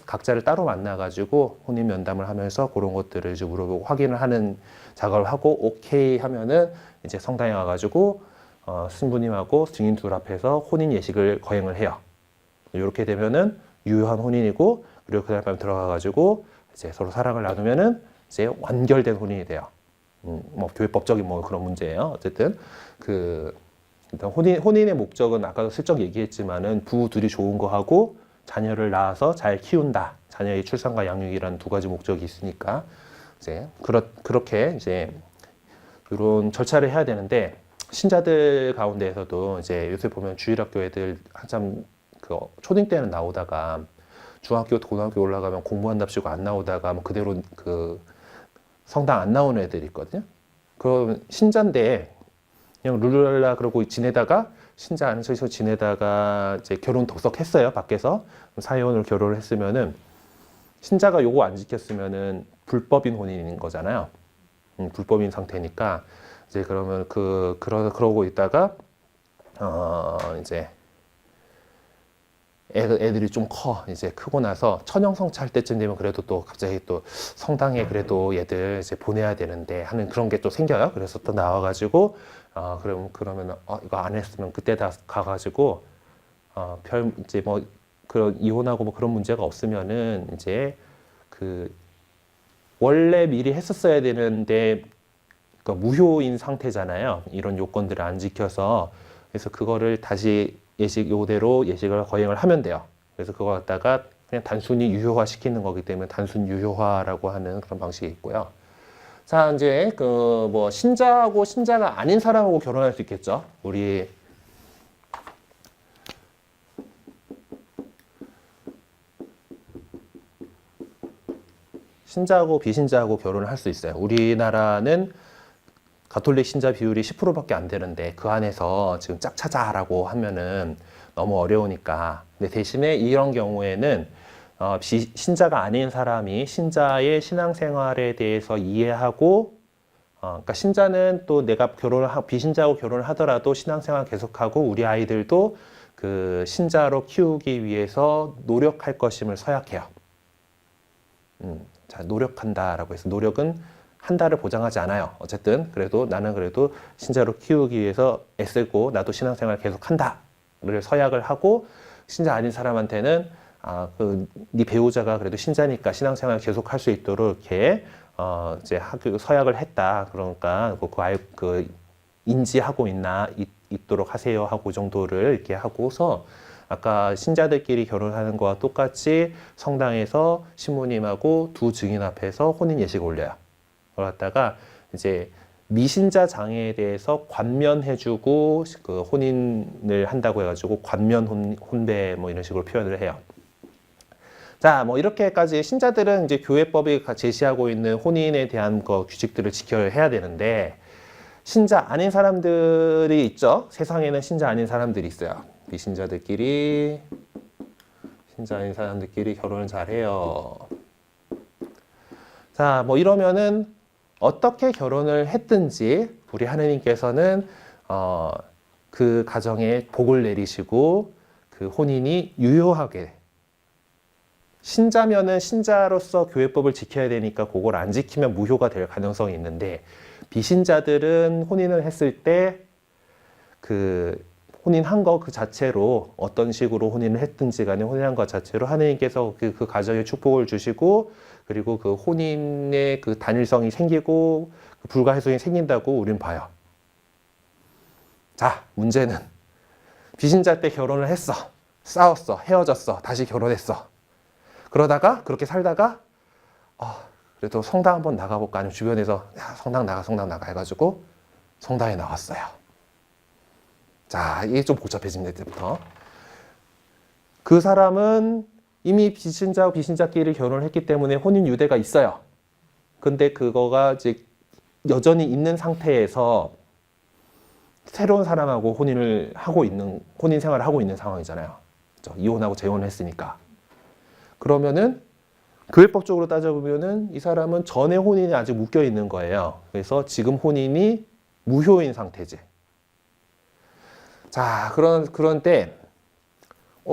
각자를 따로 만나가지고 혼인 면담을 하면서 그런 것들을 이제 물어보고 확인을 하는 작업을 하고, 오케이 하면은 이제 성당에 와가지고 신부님하고 증인 둘 앞에서 혼인 예식을 거행을 해요. 이렇게 되면은 유효한 혼인이고, 그리고 그날 밤 들어가가지고 이제 서로 사랑을 나누면은 이제 완결된 혼인이 돼요. 뭐 교회법적인 뭐 그런 문제예요. 어쨌든 일단 혼인의 목적은 아까도 슬쩍 얘기했지만은 부부 둘이 좋은 거 하고 자녀를 낳아서 잘 키운다. 자녀의 출산과 양육이라는 2가지 목적이 있으니까. 이제 그렇게 이제 이런 절차를 해야 되는데 신자들 가운데에서도 이제 요새 보면 주일학교 애들 한참 그 초딩 때는 나오다가 중학교, 고등학교 올라가면 공부한답시고 안 나오다가 뭐 그대로 그 성당 안 나오는 애들이 있거든요. 그럼 신자인데 그냥 룰루랄라 그러고 지내다가 신자 아는 척해서 지내다가 이제 결혼 덕석했어요. 밖에서 사회혼을 결혼을 했으면은 신자가 요거 안 지켰으면은 불법인 혼인인 거잖아요. 불법인 상태니까 이제 그러면 그러고 있다가 이제 애들이 좀 이제 크고 나서 천형성찰 때쯤 되면 그래도 또 갑자기 또 성당에 그래도 얘들 이제 보내야 되는데 하는 그런 게 또 생겨요. 그래서 또 나와가지고 그러면 이거 안 했으면 그때 다 가가지고 별 이제 뭐 그런 이혼하고 뭐 그런 문제가 없으면은 이제 그 원래 미리 했었어야 되는데 그러니까 무효인 상태잖아요. 이런 요건들을 안 지켜서 그래서 그거를 다시 요대로 예식을 거행을 하면 돼요. 그래서 그거 갖다가 그냥 단순히 유효화 시키는 거기 때문에 단순 유효화라고 하는 그런 방식이 있고요. 자, 이제 그 뭐 신자하고 신자가 아닌 사람하고 결혼할 수 있겠죠. 우리 신자하고 비신자하고 결혼을 할 수 있어요. 우리나라는 가톨릭 신자 비율이 10%밖에 안 되는데 그 안에서 지금 짝 찾아라고 하면은 너무 어려우니까. 근데 대신에 이런 경우에는 신자가 아닌 사람이 신자의 신앙생활에 대해서 이해하고 그러니까 신자는 또 내가 비신자하고 결혼을 하더라도 신앙생활 계속하고 우리 아이들도 그 신자로 키우기 위해서 노력할 것임을 서약해요. 자, 노력한다라고 해서 노력은 한다를 보장하지 않아요. 어쨌든 나는 그래도 신자로 키우기 위해서 애쓰고 나도 신앙생활 계속한다를 서약을 하고 신자 아닌 사람한테는 네 배우자가 그래도 신자니까 신앙생활 계속할 수 있도록 이렇게 이제 서약을 했다. 그러니까 그 인지하고 있도록 하세요 하고 정도를 이렇게 하고서 아까 신자들끼리 결혼하는 거와 똑같이 성당에서 신부님하고 두 증인 앞에서 혼인 예식을 올려요. 그러다가 이제 미신자 장애에 대해서 관면해주고 그 혼인을 한다고 해가지고 관면 혼배 뭐 이런 식으로 표현을 해요. 자, 뭐 이렇게까지 신자들은 이제 교회법이 제시하고 있는 혼인에 대한 규칙들을 지켜야 해야 되는데 신자 아닌 사람들이 있죠. 세상에는 신자 아닌 사람들이 있어요. 비신자들끼리 신자 아닌 사람들끼리 결혼을 잘해요. 자, 뭐 이러면은 어떻게 결혼을 했든지 우리 하느님께서는 그 가정에 복을 내리시고 그 혼인이 유효하게 신자면은 신자로서 교회법을 지켜야 되니까 그걸 안 지키면 무효가 될 가능성이 있는데 비신자들은 혼인을 했을 때 그 혼인한 거 그 자체로 어떤 식으로 혼인을 했든지 간에 혼인한 것 자체로 하느님께서 그 가정에 축복을 주시고 그리고 그 혼인의 그 단일성이 생기고 그 불가해성이 생긴다고 우린 봐요. 자, 문제는 비신자 때 결혼을 했어. 싸웠어. 헤어졌어. 다시 결혼했어. 그러다가 그렇게 살다가 그래도 성당 한번 나가볼까 아니면 주변에서 야, 성당 나가 해가지고 성당에 나왔어요. 자, 이게 좀 복잡해집니다. 이때부터. 그 사람은 이미 비신자와 비신자끼리 결혼을 했기 때문에 혼인 유대가 있어요. 근데 그거가 이제 여전히 있는 상태에서 새로운 사람하고 혼인 생활을 하고 있는 상황이잖아요. 그렇죠? 이혼하고 재혼을 했으니까. 그러면은 교회법적으로 따져보면은 이 사람은 전에 혼인이 아직 묶여 있는 거예요. 그래서 지금 혼인이 무효인 상태지. 자, 그런 때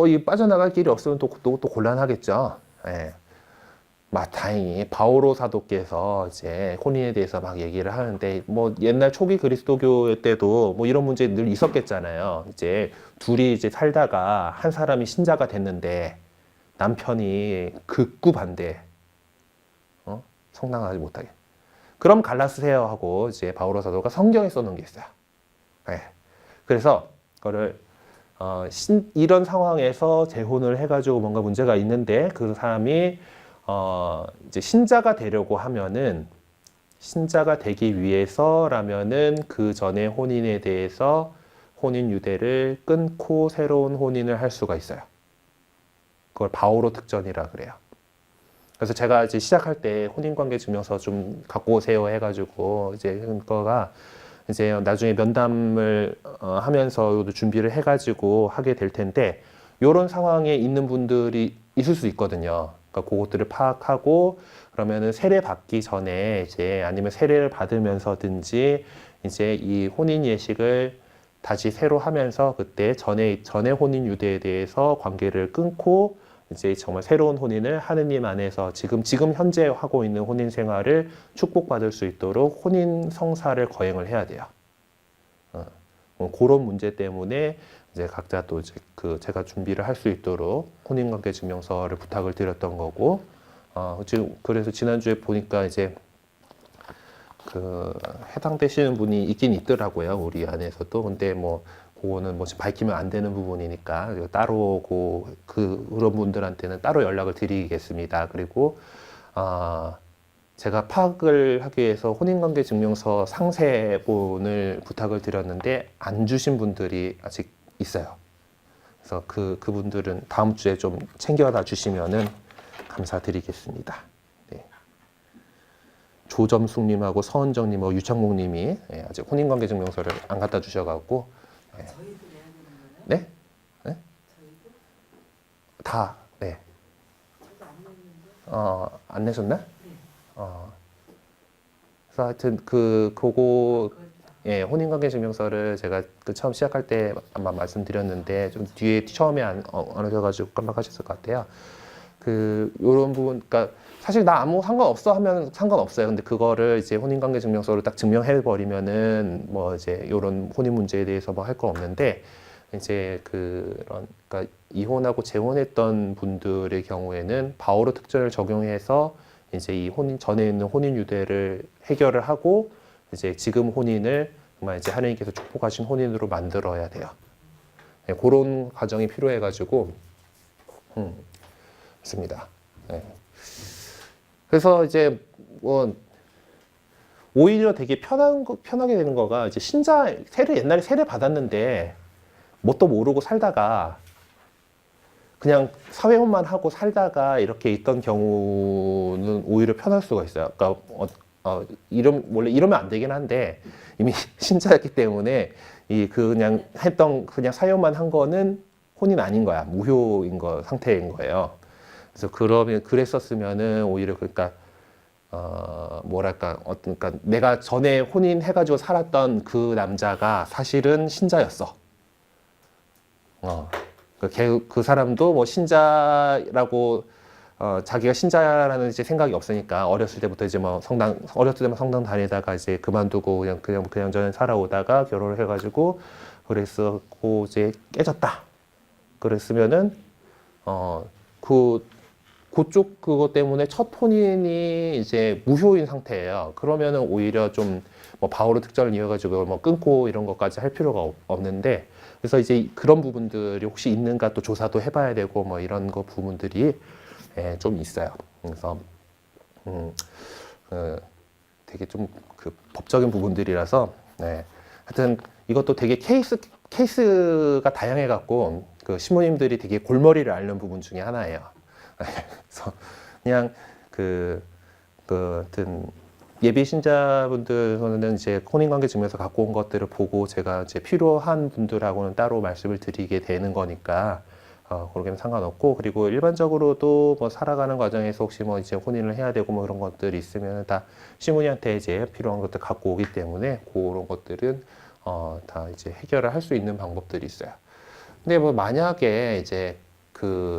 이 빠져나갈 길이 없으면 또 곤란하겠죠. 예. 다행히 바오로 사도께서 이제 혼인에 대해서 막 얘기를 하는데 뭐 옛날 초기 그리스도교 때도 뭐 이런 문제 늘 있었겠잖아요. 이제 둘이 이제 살다가 한 사람이 신자가 됐는데 남편이 극구 반대. 성당하지 못하게. 그럼 갈라쓰세요 하고 이제 바오로 사도가 성경에 써놓은 게 있어요. 예. 그래서 그거를 이런 상황에서 재혼을 해가지고 뭔가 문제가 있는데 그 사람이 이제 신자가 되려고 하면은 신자가 되기 위해서라면은 그 전에 혼인에 대해서 혼인 유대를 끊고 새로운 혼인을 할 수가 있어요. 그걸 바오로 특전이라 그래요. 그래서 제가 이제 시작할 때 혼인관계 증명서 좀 갖고 오세요 해가지고 이제 그거가 이제 나중에 면담을 하면서 준비를 해가지고 하게 될 텐데 이런 상황에 있는 분들이 있을 수 있거든요. 그러니까 그것들을 파악하고 그러면은 세례 받기 전에 이제 아니면 세례를 받으면서든지 이제 이 혼인 예식을 다시 새로 하면서 그때 전에 혼인 유대에 대해서 관계를 끊고 이제 정말 새로운 혼인을 하느님 안에서 지금 현재 하고 있는 혼인 생활을 축복받을 수 있도록 혼인 성사를 거행을 해야 돼요. 그런 문제 때문에 이제 각자 또 이제 제가 준비를 할 수 있도록 혼인관계 증명서를 부탁을 드렸던 거고, 지금 그래서 지난주에 보니까 이제 해당되시는 분이 있긴 있더라고요, 우리 안에서도. 근데 뭐 그거는 뭐 밝히면 안 되는 부분이니까 따로 그런 분들한테는 따로 연락을 드리겠습니다. 그리고 제가 파악을 하기 위해서 혼인관계 증명서 상세본을 부탁을 드렸는데 안 주신 분들이 아직 있어요. 그래서 그분들은 다음 주에 좀 챙겨다 주시면은 감사드리겠습니다. 네. 조점숙님하고 서은정님하고 유창목님이 아직 혼인관계 증명서를 안 갖다 주셔가지고 저희도 내야 되는 거예요? 네? 네? 저희도? 다 네. 저도 안 냈는데. 안 내셨나? 네. 그래서 하여튼 그거 예, 혼인관계 증명서를 제가 처음 시작할 때 아마 말씀드렸는데 좀 뒤에 처음에 안 하셔가지고 깜빡하셨을 것 같아요. 요런 부분, 그러니까 사실 나 아무 상관없어 하면 상관없어요. 근데 그거를 이제 혼인관계 증명서로 딱 증명해 버리면은 뭐 이제 요런 혼인 문제에 대해서 뭐 할 거 없는데 이제 그러니까 이혼하고 재혼했던 분들의 경우에는 바오로 특전을 적용해서 이제 이 전에 있는 혼인 유대를 해결을 하고 이제 지금 혼인을 정말 이제 하나님께서 축복하신 혼인으로 만들어야 돼요. 네, 그런 과정이 필요해가지고 있습니다. 네. 그래서 이제 뭐 오히려 되게 편하게 되는 거가 이제 옛날에 세례 받았는데 뭣도 모르고 살다가 그냥 사회혼만 하고 살다가 이렇게 있던 경우는 오히려 편할 수가 있어요. 그러니까 원래 이러면 안 되긴 한데 이미 신자였기 때문에 그냥 그냥 사회혼만 한 거는 혼인 아닌 거야. 무효인 상태인 거예요. 그래서 그랬었으면은 오히려 그러니까 그러니까 내가 전에 혼인해가지고 살았던 그 남자가 사실은 신자였어. 그 사람도 뭐 신자라고 자기가 신자라는 이제 생각이 없으니까 어렸을 때부터 이제 뭐 어렸을 때만 성당 다니다가 이제 그만두고 그냥 저는 살아오다가 결혼을 해가지고 그랬었고 이제 깨졌다. 그랬으면은 그쪽 그것 때문에 첫 혼인이 이제 무효인 상태예요. 그러면은 오히려 좀 뭐 바오로 특전을 이어가지고 뭐 끊고 이런 것까지 할 필요가 없는데 그래서 이제 그런 부분들이 혹시 있는가 또 조사도 해봐야 되고 뭐 이런 거 부분들이 좀 있어요. 그래서 되게 좀 법적인 부분들이라서 하여튼 이것도 되게 케이스가 다양해 갖고 신부님들이 되게 골머리를 앓는 부분 중에 하나예요. 그래서 그냥 하여튼 예비 신자분들은 이제 혼인관계 증명서 갖고 온 것들을 보고 제가 이제 필요한 분들하고는 따로 말씀을 드리게 되는 거니까 그러기는 상관없고 그리고 일반적으로도 뭐 살아가는 과정에서 혹시 뭐 이제 혼인을 해야 되고 뭐 그런 것들이 있으면 다 신부님한테 이제 필요한 것들 갖고 오기 때문에 그런 것들은 다 이제 해결을 할 수 있는 방법들이 있어요. 근데 뭐 만약에 이제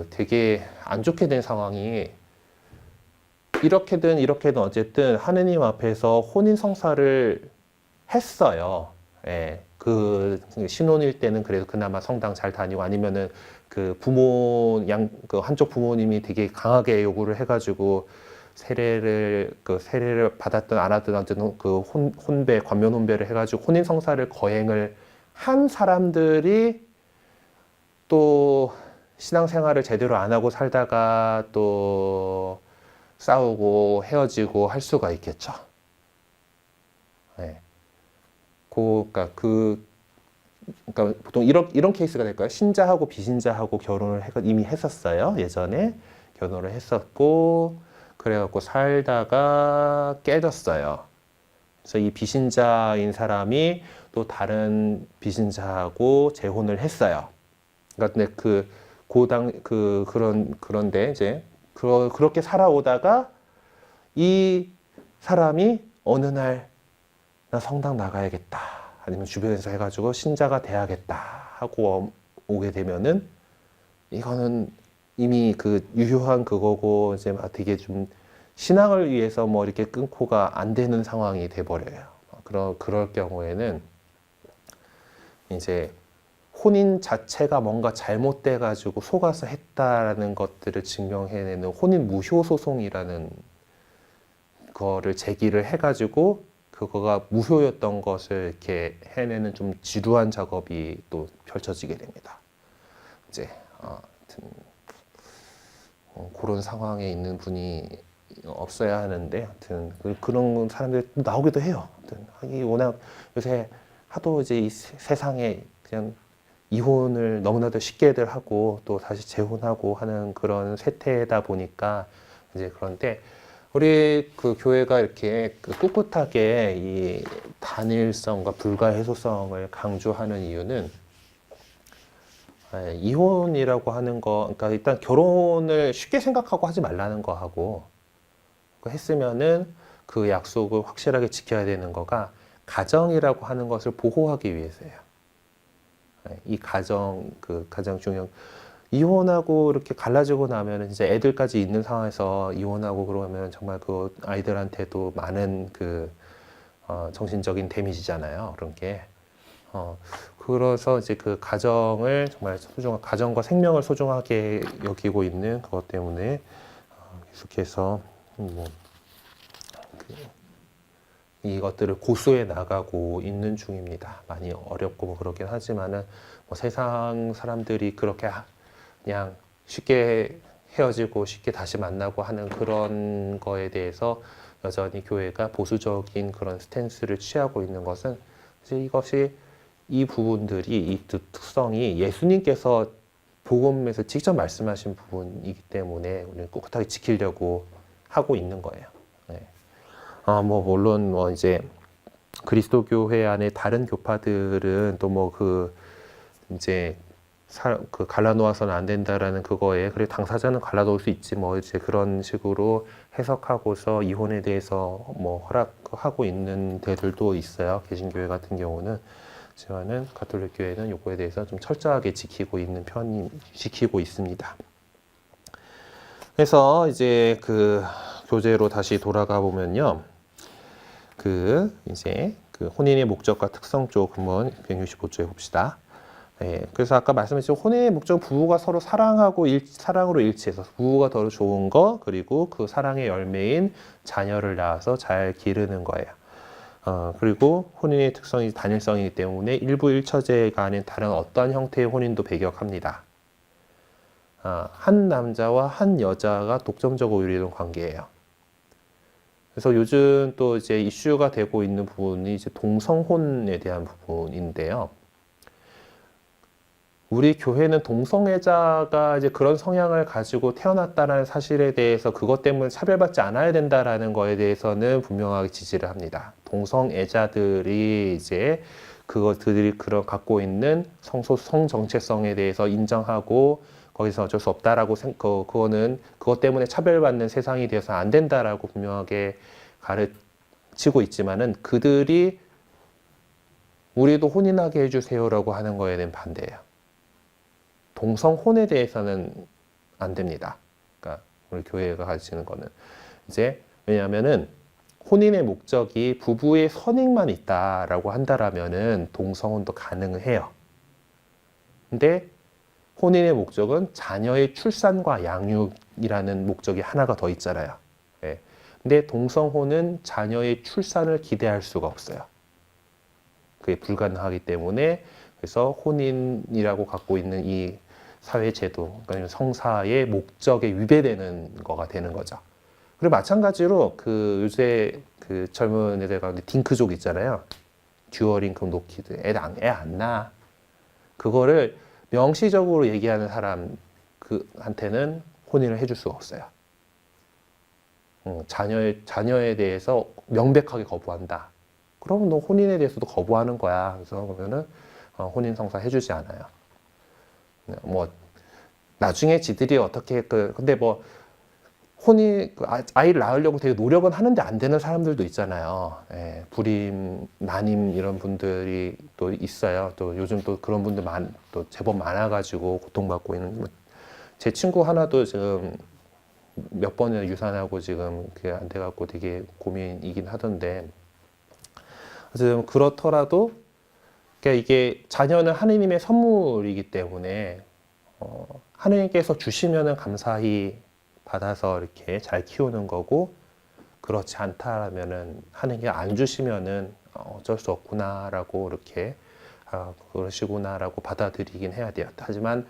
되게 안 좋게 된 상황이 이렇게든 어쨌든 하느님 앞에서 혼인 성사를 했어요. 예. 신혼일 때는 그래도 그나마 성당 잘 다니고 아니면은 한쪽 부모님이 되게 강하게 요구를 해가지고 세례를 받았든 안 하든 어쨌든 관면 혼배를 해가지고 혼인 성사를 거행을 한 사람들이 또 신앙생활을 제대로 안 하고 살다가 또 싸우고 헤어지고 할 수가 있겠죠. 네. 그러니까 보통 이런 케이스가 될까요? 신자하고 비신자하고 결혼을 이미 했었어요. 예전에 결혼을 했었고 그래갖고 살다가 깨졌어요. 그래서 이 비신자인 사람이 또 다른 비신자하고 재혼을 했어요. 그러니까 근데 그런데 이제 그렇게 살아오다가 이 사람이 어느 날 나 성당 나가야겠다. 아니면 주변에서 해가지고 신자가 돼야겠다 하고 오게 되면은 이거는 이미 그 유효한 그거고 이제 막 되게 좀 신앙을 위해서 뭐 이렇게 끊고가 안 되는 상황이 돼버려요. 그럴 경우에는 이제 혼인 자체가 뭔가 잘못돼가지고 속아서 했다라는 것들을 증명해내는 혼인 무효 소송이라는 거를 제기를 해가지고 그거가 무효였던 것을 이렇게 해내는 좀 지루한 작업이 또 펼쳐지게 됩니다. 이제 아무튼 그런 상황에 있는 분이 없어야 하는데, 아무튼 그런 사람들이 나오기도 해요. 아무튼 워낙 요새 하도 이제 이 세상에 그냥 이혼을 너무나도 쉽게들 하고 또 다시 재혼하고 하는 그런 세태다 보니까 이제 그런데. 우리 그 교회가 이렇게 꿋꿋하게 이 단일성과 불가해소성을 강조하는 이유는 이혼이라고 하는 거, 그러니까 일단 결혼을 쉽게 생각하고 하지 말라는 거하고 했으면은 그 약속을 확실하게 지켜야 되는 거가 가정이라고 하는 것을 보호하기 위해서예요. 이 가정 중요한. 이혼하고 이렇게 갈라지고 나면은 이제 애들까지 있는 상황에서 이혼하고 그러면 정말 그 아이들한테도 많은 정신적인 데미지잖아요. 그런 게. 그래서 이제 그 가정을 정말 가정과 생명을 소중하게 여기고 있는 그것 때문에 계속해서 이것들을 고수해 나가고 있는 중입니다. 많이 어렵고 뭐 그렇긴 하지만은 뭐 세상 사람들이 그렇게 그냥 쉽게 헤어지고 쉽게 다시 만나고 하는 그런 거에 대해서 여전히 교회가 보수적인 그런 스탠스를 취하고 있는 것은 이제 이 부분들이 이 특성이 예수님께서 복음에서 직접 말씀하신 부분이기 때문에 우리는 꿋꿋하게 지키려고 하고 있는 거예요. 네. 뭐 물론 뭐 이제 그리스도 교회 안에 다른 교파들은 또 뭐 이제 갈라놓아서는 안 된다라는 그거에 그래 당사자는 갈라놓을 수 있지 뭐 이제 그런 식으로 해석하고서 이혼에 대해서 뭐 허락하고 있는 데들도 있어요. 개신교회 같은 경우는. 하지만은 가톨릭 교회는 요거에 대해서 좀 철저하게 지키고 있습니다. 그래서 이제 교재로 다시 돌아가 보면요. 이제 혼인의 목적과 특성 쪽 한번 165조에 봅시다. 네, 그래서 아까 말씀하신 혼인의 목적은 부부가 서로 사랑으로 일치해서 부부가 더 좋은 거, 그리고 그 사랑의 열매인 자녀를 낳아서 잘 기르는 거예요. 그리고 혼인의 특성이 단일성이기 때문에 일부 일처제가 아닌 다른 어떠한 형태의 혼인도 배격합니다. 한 남자와 한 여자가 독점적으로 이루는 관계예요. 그래서 요즘 또 이제 이슈가 되고 있는 부분이 이제 동성혼에 대한 부분인데요. 우리 교회는 동성애자가 이제 그런 성향을 가지고 태어났다는 사실에 대해서 그것 때문에 차별받지 않아야 된다라는 거에 대해서는 분명하게 지지를 합니다. 동성애자들이 이제 그것들이 갖고 있는 성 정체성에 대해서 인정하고 거기서 어쩔 수 없다라고 그거는 그것 때문에 차별받는 세상이 되어서 안 된다라고 분명하게 가르치고 있지만은 그들이 우리도 혼인하게 해주세요라고 하는 거에 대한 반대예요. 동성혼에 대해서는 안 됩니다. 그러니까 우리 교회가 가르치는 거는 이제 왜냐하면은 혼인의 목적이 부부의 선익만 있다라고 한다라면은 동성혼도 가능해요. 근데 혼인의 목적은 자녀의 출산과 양육이라는 목적이 하나가 더 있잖아요. 예. 근데 동성혼은 자녀의 출산을 기대할 수가 없어요. 그게 불가능하기 때문에 그래서 혼인이라고 갖고 있는 이 사회 제도, 그러니까 성사의 목적에 위배되는 거가 되는 거죠. 그리고 마찬가지로 요새 그 젊은 애들 가운데 딩크족 있잖아요. 듀어링크 노키드 애 안 낳아. 그거를 명시적으로 얘기하는 사람 그한테는 혼인을 해줄 수가 없어요. 자녀에 대해서 명백하게 거부한다. 그러면 너 혼인에 대해서도 거부하는 거야. 그래서 그러면은 혼인 성사 해주지 않아요. 뭐 나중에 지들이 어떻게 근데 뭐 혼인 아이를 낳으려고 되게 노력은 하는데 안 되는 사람들도 있잖아요. 예, 불임, 난임 이런 분들이 또 있어요. 또 요즘 또 그런 분들 또 제법 많아가지고 고통받고 있는. 제 친구 하나도 지금 몇 번이나 유산하고 지금 그게 안 돼갖고 되게 고민이긴 하던데. 그래서 그렇더라도 그러니까 이게 자녀는 하느님의 선물이기 때문에 하느님께서 주시면은 감사히 받아서 이렇게 잘 키우는 거고, 그렇지 않다라면은 하느님이 안 주시면은 어쩔 수 없구나라고 이렇게 그러시구나라고 받아들이긴 해야 돼요. 하지만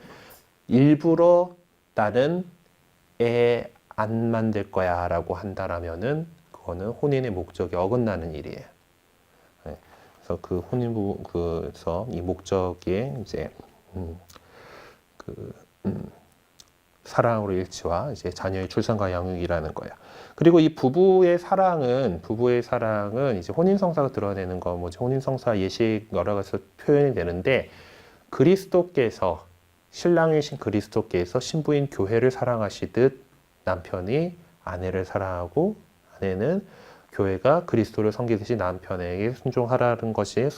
일부러 나는 애 안 만들 거야라고 한다라면은 그거는 혼인의 목적이 어긋나는 일이에요. 네. 그래서 그 그래서 이 목적이 이제 사랑으로 일치와 이제 자녀의 출산과 양육이라는 거예요. 그리고 이 부부의 사랑은 이제 혼인성사가 드러내는 거, 뭐 혼인성사 예식 여러 가지 표현이 되는데, 그리스도께서 신랑이신 그리스도께서 신부인 교회를 사랑하시듯 남편이 아내를 사랑하고 아내는 교회가 그리스도를 섬기듯이 남편에게 순종하라는 것이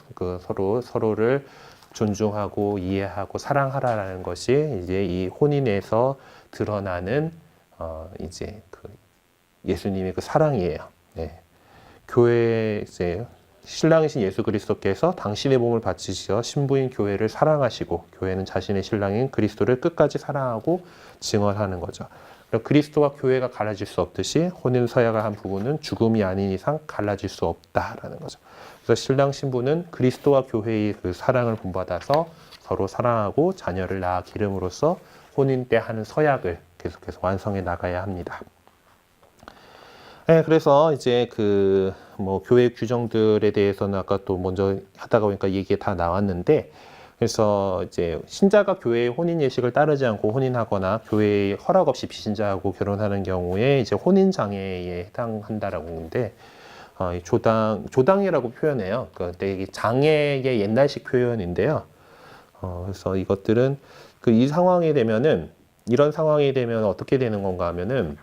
서로를 존중하고 이해하고 사랑하라는 것이 이제 이 혼인에서 드러나는 이제 예수님의 사랑이에요. 네. 교회 이제 신랑이신 예수 그리스도께서 당신의 몸을 바치시어 신부인 교회를 사랑하시고, 교회는 자신의 신랑인 그리스도를 끝까지 사랑하고 증언하는 거죠. 그리스도와 교회가 갈라질 수 없듯이 혼인 서약을 한 부부는 죽음이 아닌 이상 갈라질 수 없다라는 거죠. 그래서 신랑 신부는 그리스도와 교회의 그 사랑을 본받아서 서로 사랑하고 자녀를 낳아 기름으로써 혼인 때 하는 서약을 계속해서 완성해 나가야 합니다. 네, 그래서 이제 뭐 교회 규정들에 대해서는 아까 또 먼저 하다가 보니까 얘기가 다 나왔는데, 그래서 이제 신자가 교회의 혼인 예식을 따르지 않고 혼인하거나 교회의 허락 없이 비신자하고 결혼하는 경우에 이제 혼인 장애에 해당한다라고 하는데, 조당이라고 표현해요. 근데 이게 장애의 옛날식 표현인데요. 그래서 이것들은 이런 상황이 되면 어떻게 되는 건가 하면은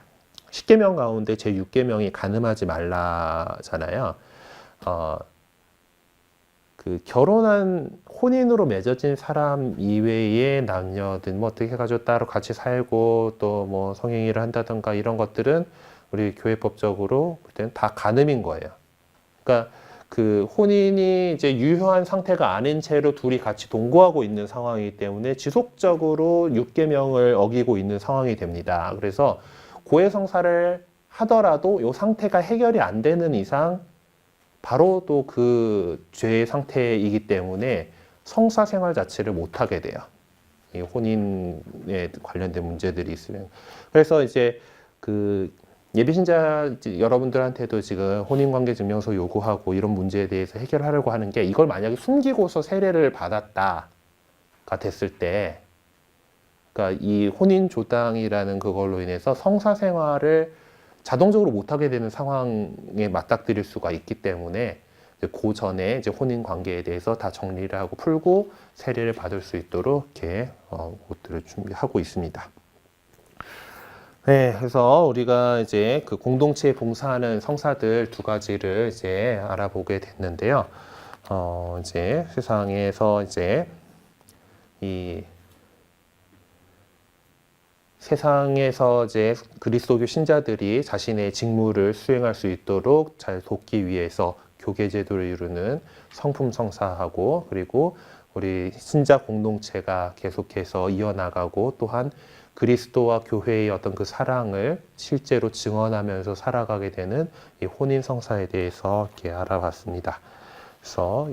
10계명 가운데 제 6계명이 간음하지 말라잖아요. 결혼한 혼인으로 맺어진 사람 이외의 남녀들 뭐 어떻게 해가지고 따로 같이 살고 또 뭐 성행위를 한다던가 이런 것들은 우리 교회법적으로 그때는 다 간음인 거예요. 그러니까 혼인이 이제 유효한 상태가 아닌 채로 둘이 같이 동거하고 있는 상황이기 때문에 지속적으로 6계명을 어기고 있는 상황이 됩니다. 그래서 고해성사를 하더라도 이 상태가 해결이 안 되는 이상 바로 또 그 죄의 상태이기 때문에 성사 생활 자체를 못 하게 돼요. 이 혼인에 관련된 문제들이 있으면. 그래서 이제 예비신자 여러분들한테도 지금 혼인관계 증명서 요구하고 이런 문제에 대해서 해결하려고 하는 게, 이걸 만약에 숨기고서 세례를 받았다가 됐을 때, 그러니까 이 혼인 조당이라는 그걸로 인해서 성사 생활을 자동적으로 못하게 되는 상황에 맞닥뜨릴 수가 있기 때문에 그 전에 이제 혼인 관계에 대해서 다 정리를 하고 풀고 세례를 받을 수 있도록 이렇게 것들을 준비하고 있습니다. 네, 그래서 우리가 이제 공동체에 봉사하는 성사들 두 가지를 이제 알아보게 됐는데요. 이제 세상에서 이제 세상에서 이제 그리스도교 신자들이 자신의 직무를 수행할 수 있도록 잘 돕기 위해서 교계 제도를 이루는 성품 성사하고, 그리고 우리 신자 공동체가 계속해서 이어나가고, 또한 그리스도와 교회의 어떤 그 사랑을 실제로 증언하면서 살아가게 되는 이 혼인 성사에 대해서 이렇게 알아봤습니다. 그래서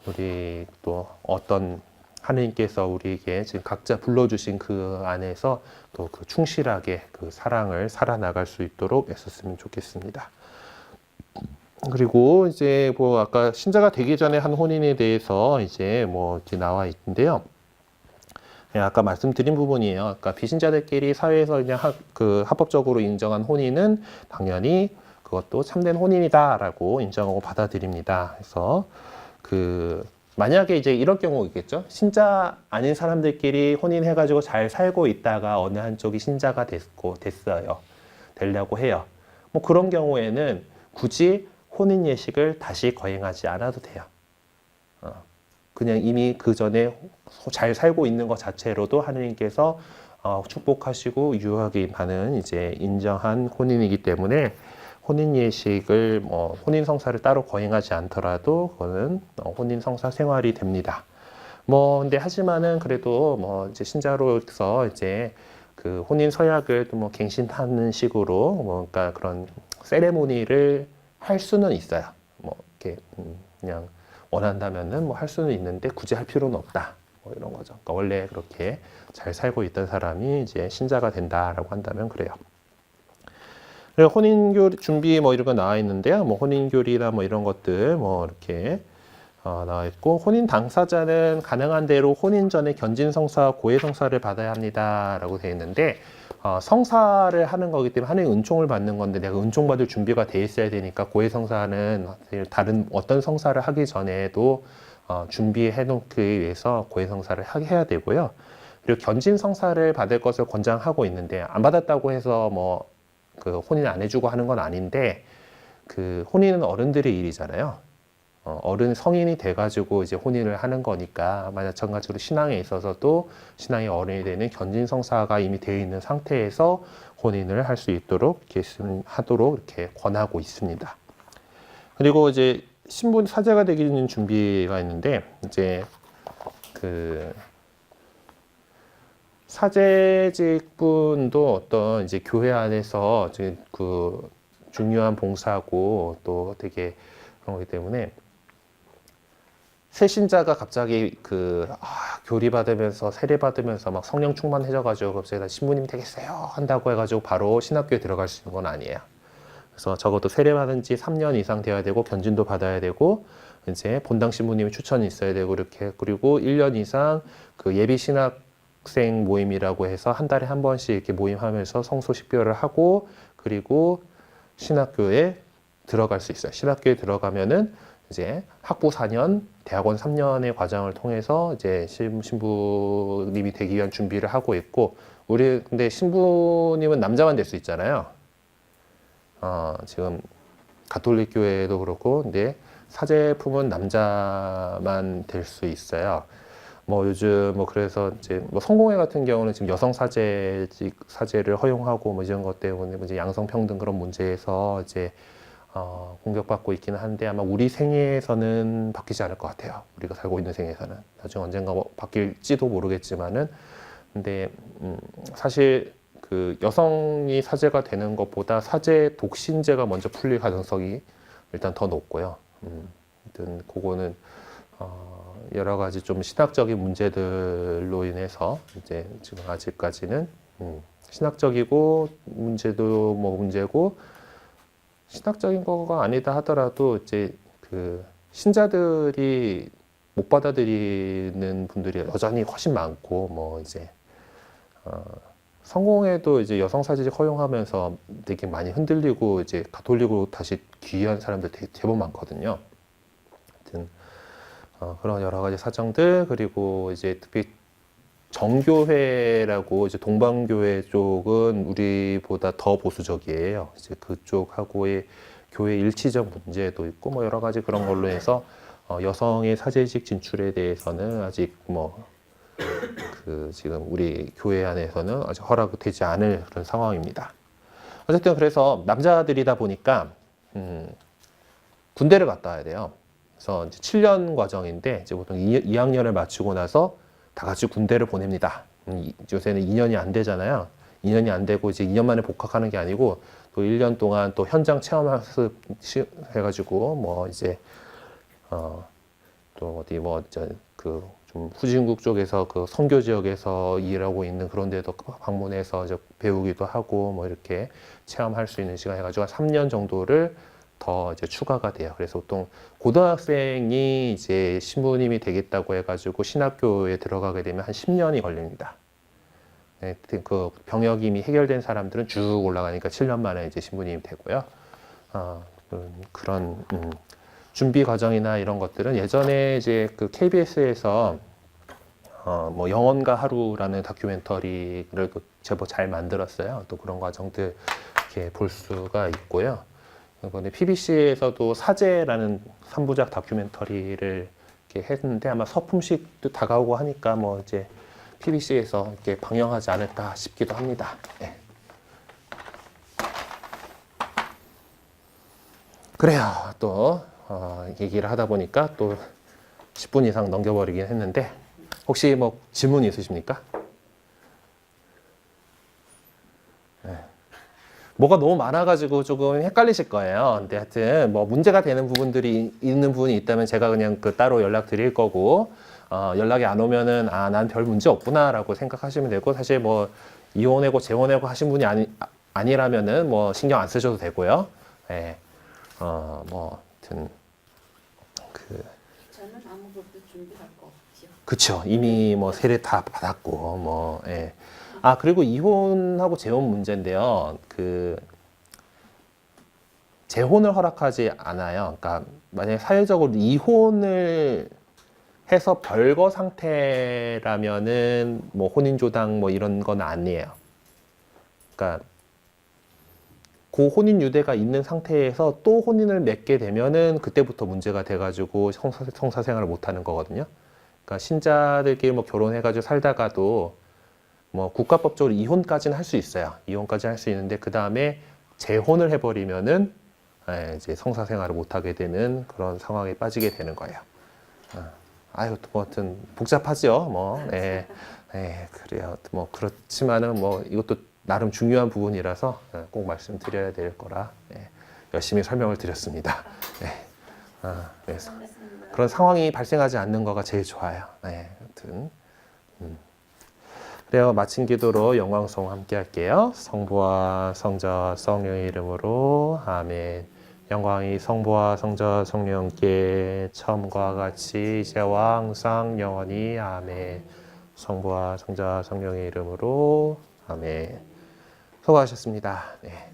우리 또 어떤 하느님께서 우리에게 지금 각자 불러주신 그 안에서 또 충실하게 사랑을 살아나갈 수 있도록 애썼으면 좋겠습니다. 그리고 이제 뭐 아까 신자가 되기 전에 한 혼인에 대해서 이제 뭐 이렇게 나와 있는데요. 예, 아까 말씀드린 부분이에요. 아까 비신자들끼리 사회에서 그냥 합법적으로 인정한 혼인은 당연히 그것도 참된 혼인이다라고 인정하고 받아들입니다. 그래서 만약에 이제 이런 경우겠죠. 신자 아닌 사람들끼리 혼인해가지고 잘 살고 있다가 어느 한쪽이 신자가 됐어요. 되려고 해요. 뭐 그런 경우에는 굳이 혼인 예식을 다시 거행하지 않아도 돼요. 그냥 이미 그 전에 잘 살고 있는 것 자체로도 하느님께서 축복하시고 유하게 하는 이제 인정한 혼인이기 때문에 혼인 예식을 혼인 성사를 따로 거행하지 않더라도 그거는 혼인 성사 생활이 됩니다. 근데 하지만은 그래도 이제 신자로서 이제 그 혼인 서약을 또 갱신하는 식으로 그러니까 그런 세레모니를 할 수는 있어요. 이렇게 그냥 원한다면은 할 수는 있는데 굳이 할 필요는 없다. 이런 거죠. 그러니까 원래 그렇게 잘 살고 있던 사람이 이제 신자가 된다라고 한다면 그래요. 그리고 혼인교 준비 이런 거 나와 있는데요. 혼인교리나 이런 것들 이렇게 나와 있고 혼인 당사자는 가능한 대로 혼인 전에 견진 성사와 고해 성사를 받아야 합니다라고 되어 있는데 성사를 하는 거기 때문에 하나님의 은총을 받는 건데 내가 은총 받을 준비가 돼 있어야 되니까 고해 성사는 다른 어떤 성사를 하기 전에도 준비해 놓기 위해서 고해 성사를 해야 되고요. 그리고 견진 성사를 받을 것을 권장하고 있는데 안 받았다고 해서 그 혼인 안 해주고 하는 건 아닌데 그 혼인은 어른들의 일이잖아요. 어른 성인이 돼가지고 이제 혼인을 하는 거니까 마찬가지로 신앙에 있어서도 신앙의 어른이 되는 견진 성사가 이미 되어 있는 상태에서 혼인을 할 수 있도록 이렇게 하도록 이렇게 권하고 있습니다. 그리고 이제 신분 사제가 되기 위한 준비가 있는데 이제 그 사제직분도 어떤 이제 교회 안에서 그 중요한 봉사고 또 되게 그런 거기 때문에 새 신자가 갑자기 교리 받으면서 세례 받으면서 막 성령 충만해져가지고 갑자기 나 신부님 되겠어요 한다고 해가지고 바로 신학교에 들어갈 수 있는 건 아니에요. 그래서 적어도 세례 받은 지 3년 이상 되어야 되고 견진도 받아야 되고 이제 본당 신부님의 추천이 있어야 되고 이렇게 그리고 1년 이상 그 예비 신학생 모임이라고 해서 한 달에 한 번씩 이렇게 모임하면서 성소 식별을 하고 그리고 신학교에 들어갈 수 있어요. 신학교에 들어가면은 이제 학부 4년, 대학원 3년의 과정을 통해서 이제 신부님이 되기 위한 준비를 하고 있고 근데 신부님은 남자만 될 수 있잖아요. 지금 가톨릭 교회도 그렇고 근데 사제품은 남자만 될 수 있어요. 요즘 그래서 이제 성공회 같은 경우는 지금 여성 사제를 허용하고 이런 것 때문에 이제 양성평등 그런 문제에서 이제 공격받고 있기는 한데 아마 우리 생애에서는 바뀌지 않을 것 같아요. 우리가 살고 있는 생애에서는 나중에 언젠가 바뀔지도 모르겠지만은 근데 사실 그 여성이 사제가 되는 것보다 사제 독신제가 먼저 풀릴 가능성이 일단 더 높고요. 아무튼 그거는 여러 가지 좀 신학적인 문제들로 인해서 이제 지금 아직까지는 신학적이고 문제도 문제고 신학적인 거가 아니다 하더라도 이제 그 신자들이 못 받아들이는 분들이 여전히 훨씬 많고 이제 성공회도 이제 여성 사제직 허용하면서 되게 많이 흔들리고 이제 가톨릭으로 다시 귀의한 사람들 되게 제법 많거든요. 하여튼 그런 여러 가지 사정들 그리고 이제 특히 정교회라고 이제 동방교회 쪽은 우리보다 더 보수적이에요. 이제 그쪽하고의 교회 일치적 문제도 있고 여러 가지 그런 걸로 해서 여성의 사제직 진출에 대해서는 아직 지금 우리 교회 안에서는 아직 허락되지 않을 그런 상황입니다. 어쨌든 그래서 남자들이다 보니까 군대를 갔다 와야 돼요. 그래서 이제 7년 과정인데 이제 보통 2학년을 마치고 나서 다 같이 군대를 보냅니다. 요새는 2년이 안 되잖아요. 2년이 안 되고 이제 2년 만에 복학하는 게 아니고 또 1년 동안 또 현장 체험 학습 해가지고 이제 또 어디 좀 후진국 쪽에서 그 선교 지역에서 일하고 있는 그런 데도 방문해서 이제 배우기도 하고 이렇게 체험할 수 있는 시간 해가지고 3년 정도를 더 이제 추가가 돼요. 그래서 보통 고등학생이 이제 신부님이 되겠다고 해가지고 신학교에 들어가게 되면 한 10년이 걸립니다. 네, 그 병역이 이미 해결된 사람들은 쭉 올라가니까 7년 만에 이제 신부님이 되고요. 그런 준비 과정이나 이런 것들은 예전에 이제 그 KBS에서 뭐 영혼과 하루라는 다큐멘터리를 또 제법 잘 만들었어요. 또 그런 과정들 이렇게 볼 수가 있고요. 이번에 PBC에서도 사제라는 3부작 다큐멘터리를 이렇게 했는데 아마 서품식도 다가오고 하니까 뭐 이제 PBC에서 이렇게 방영하지 않을까 싶기도 합니다. 네. 그래요. 또 얘기를 하다 보니까 또 10분 이상 넘겨버리긴 했는데 혹시 뭐 질문 있으십니까? 네. 뭐가 너무 많아가지고 조금 헷갈리실 거예요. 근데 하여튼 뭐 문제가 되는 부분들이 있는 부분이 있다면 제가 그냥 그 따로 연락 드릴 거고 연락이 안 오면은 난 별 문제 없구나라고 생각하시면 되고 사실 뭐 이혼하고 재혼하고 하신 분이 아니라면은 뭐 신경 안 쓰셔도 되고요. 예. 뭐 하여튼 저는 아무것도 준비할 거 없죠. 그쵸. 이미 뭐 세례 다 받았고 뭐 예. 그리고 이혼하고 재혼 문제인데요. 재혼을 허락하지 않아요. 그러니까 만약에 사회적으로 이혼을 해서 별거 상태라면은 뭐 혼인조당 뭐 이런 건 아니에요. 그러니까 그 혼인 유대가 있는 상태에서 또 혼인을 맺게 되면은 그때부터 문제가 돼가지고 성사 생활을 못 하는 거거든요. 그러니까 신자들끼리 뭐 결혼해가지고 살다가도 뭐 국가법적으로 이혼까지는 할 수 있어요. 이혼까지 할 수 있는데 그 다음에 재혼을 해버리면은 이제 성사 생활을 못 하게 되는 그런 상황에 빠지게 되는 거예요. 뭐 하여튼 복잡하죠. 뭐, 그래요. 뭐 그렇지만은 뭐 이것도 나름 중요한 부분이라서 꼭 말씀드려야 될 거라 열심히 설명을 드렸습니다. 그래서 그런 상황이 발생하지 않는 거가 제일 좋아요. 하여튼. 그래요. 마친 기도로 영광송 함께 할게요. 성부와 성자 성령의 이름으로 아멘. 영광이 성부와 성자 성령께 처음과 같이 이제와 항상 영원히 아멘. 성부와 성자 성령의 이름으로 아멘. 수고하셨습니다. 네.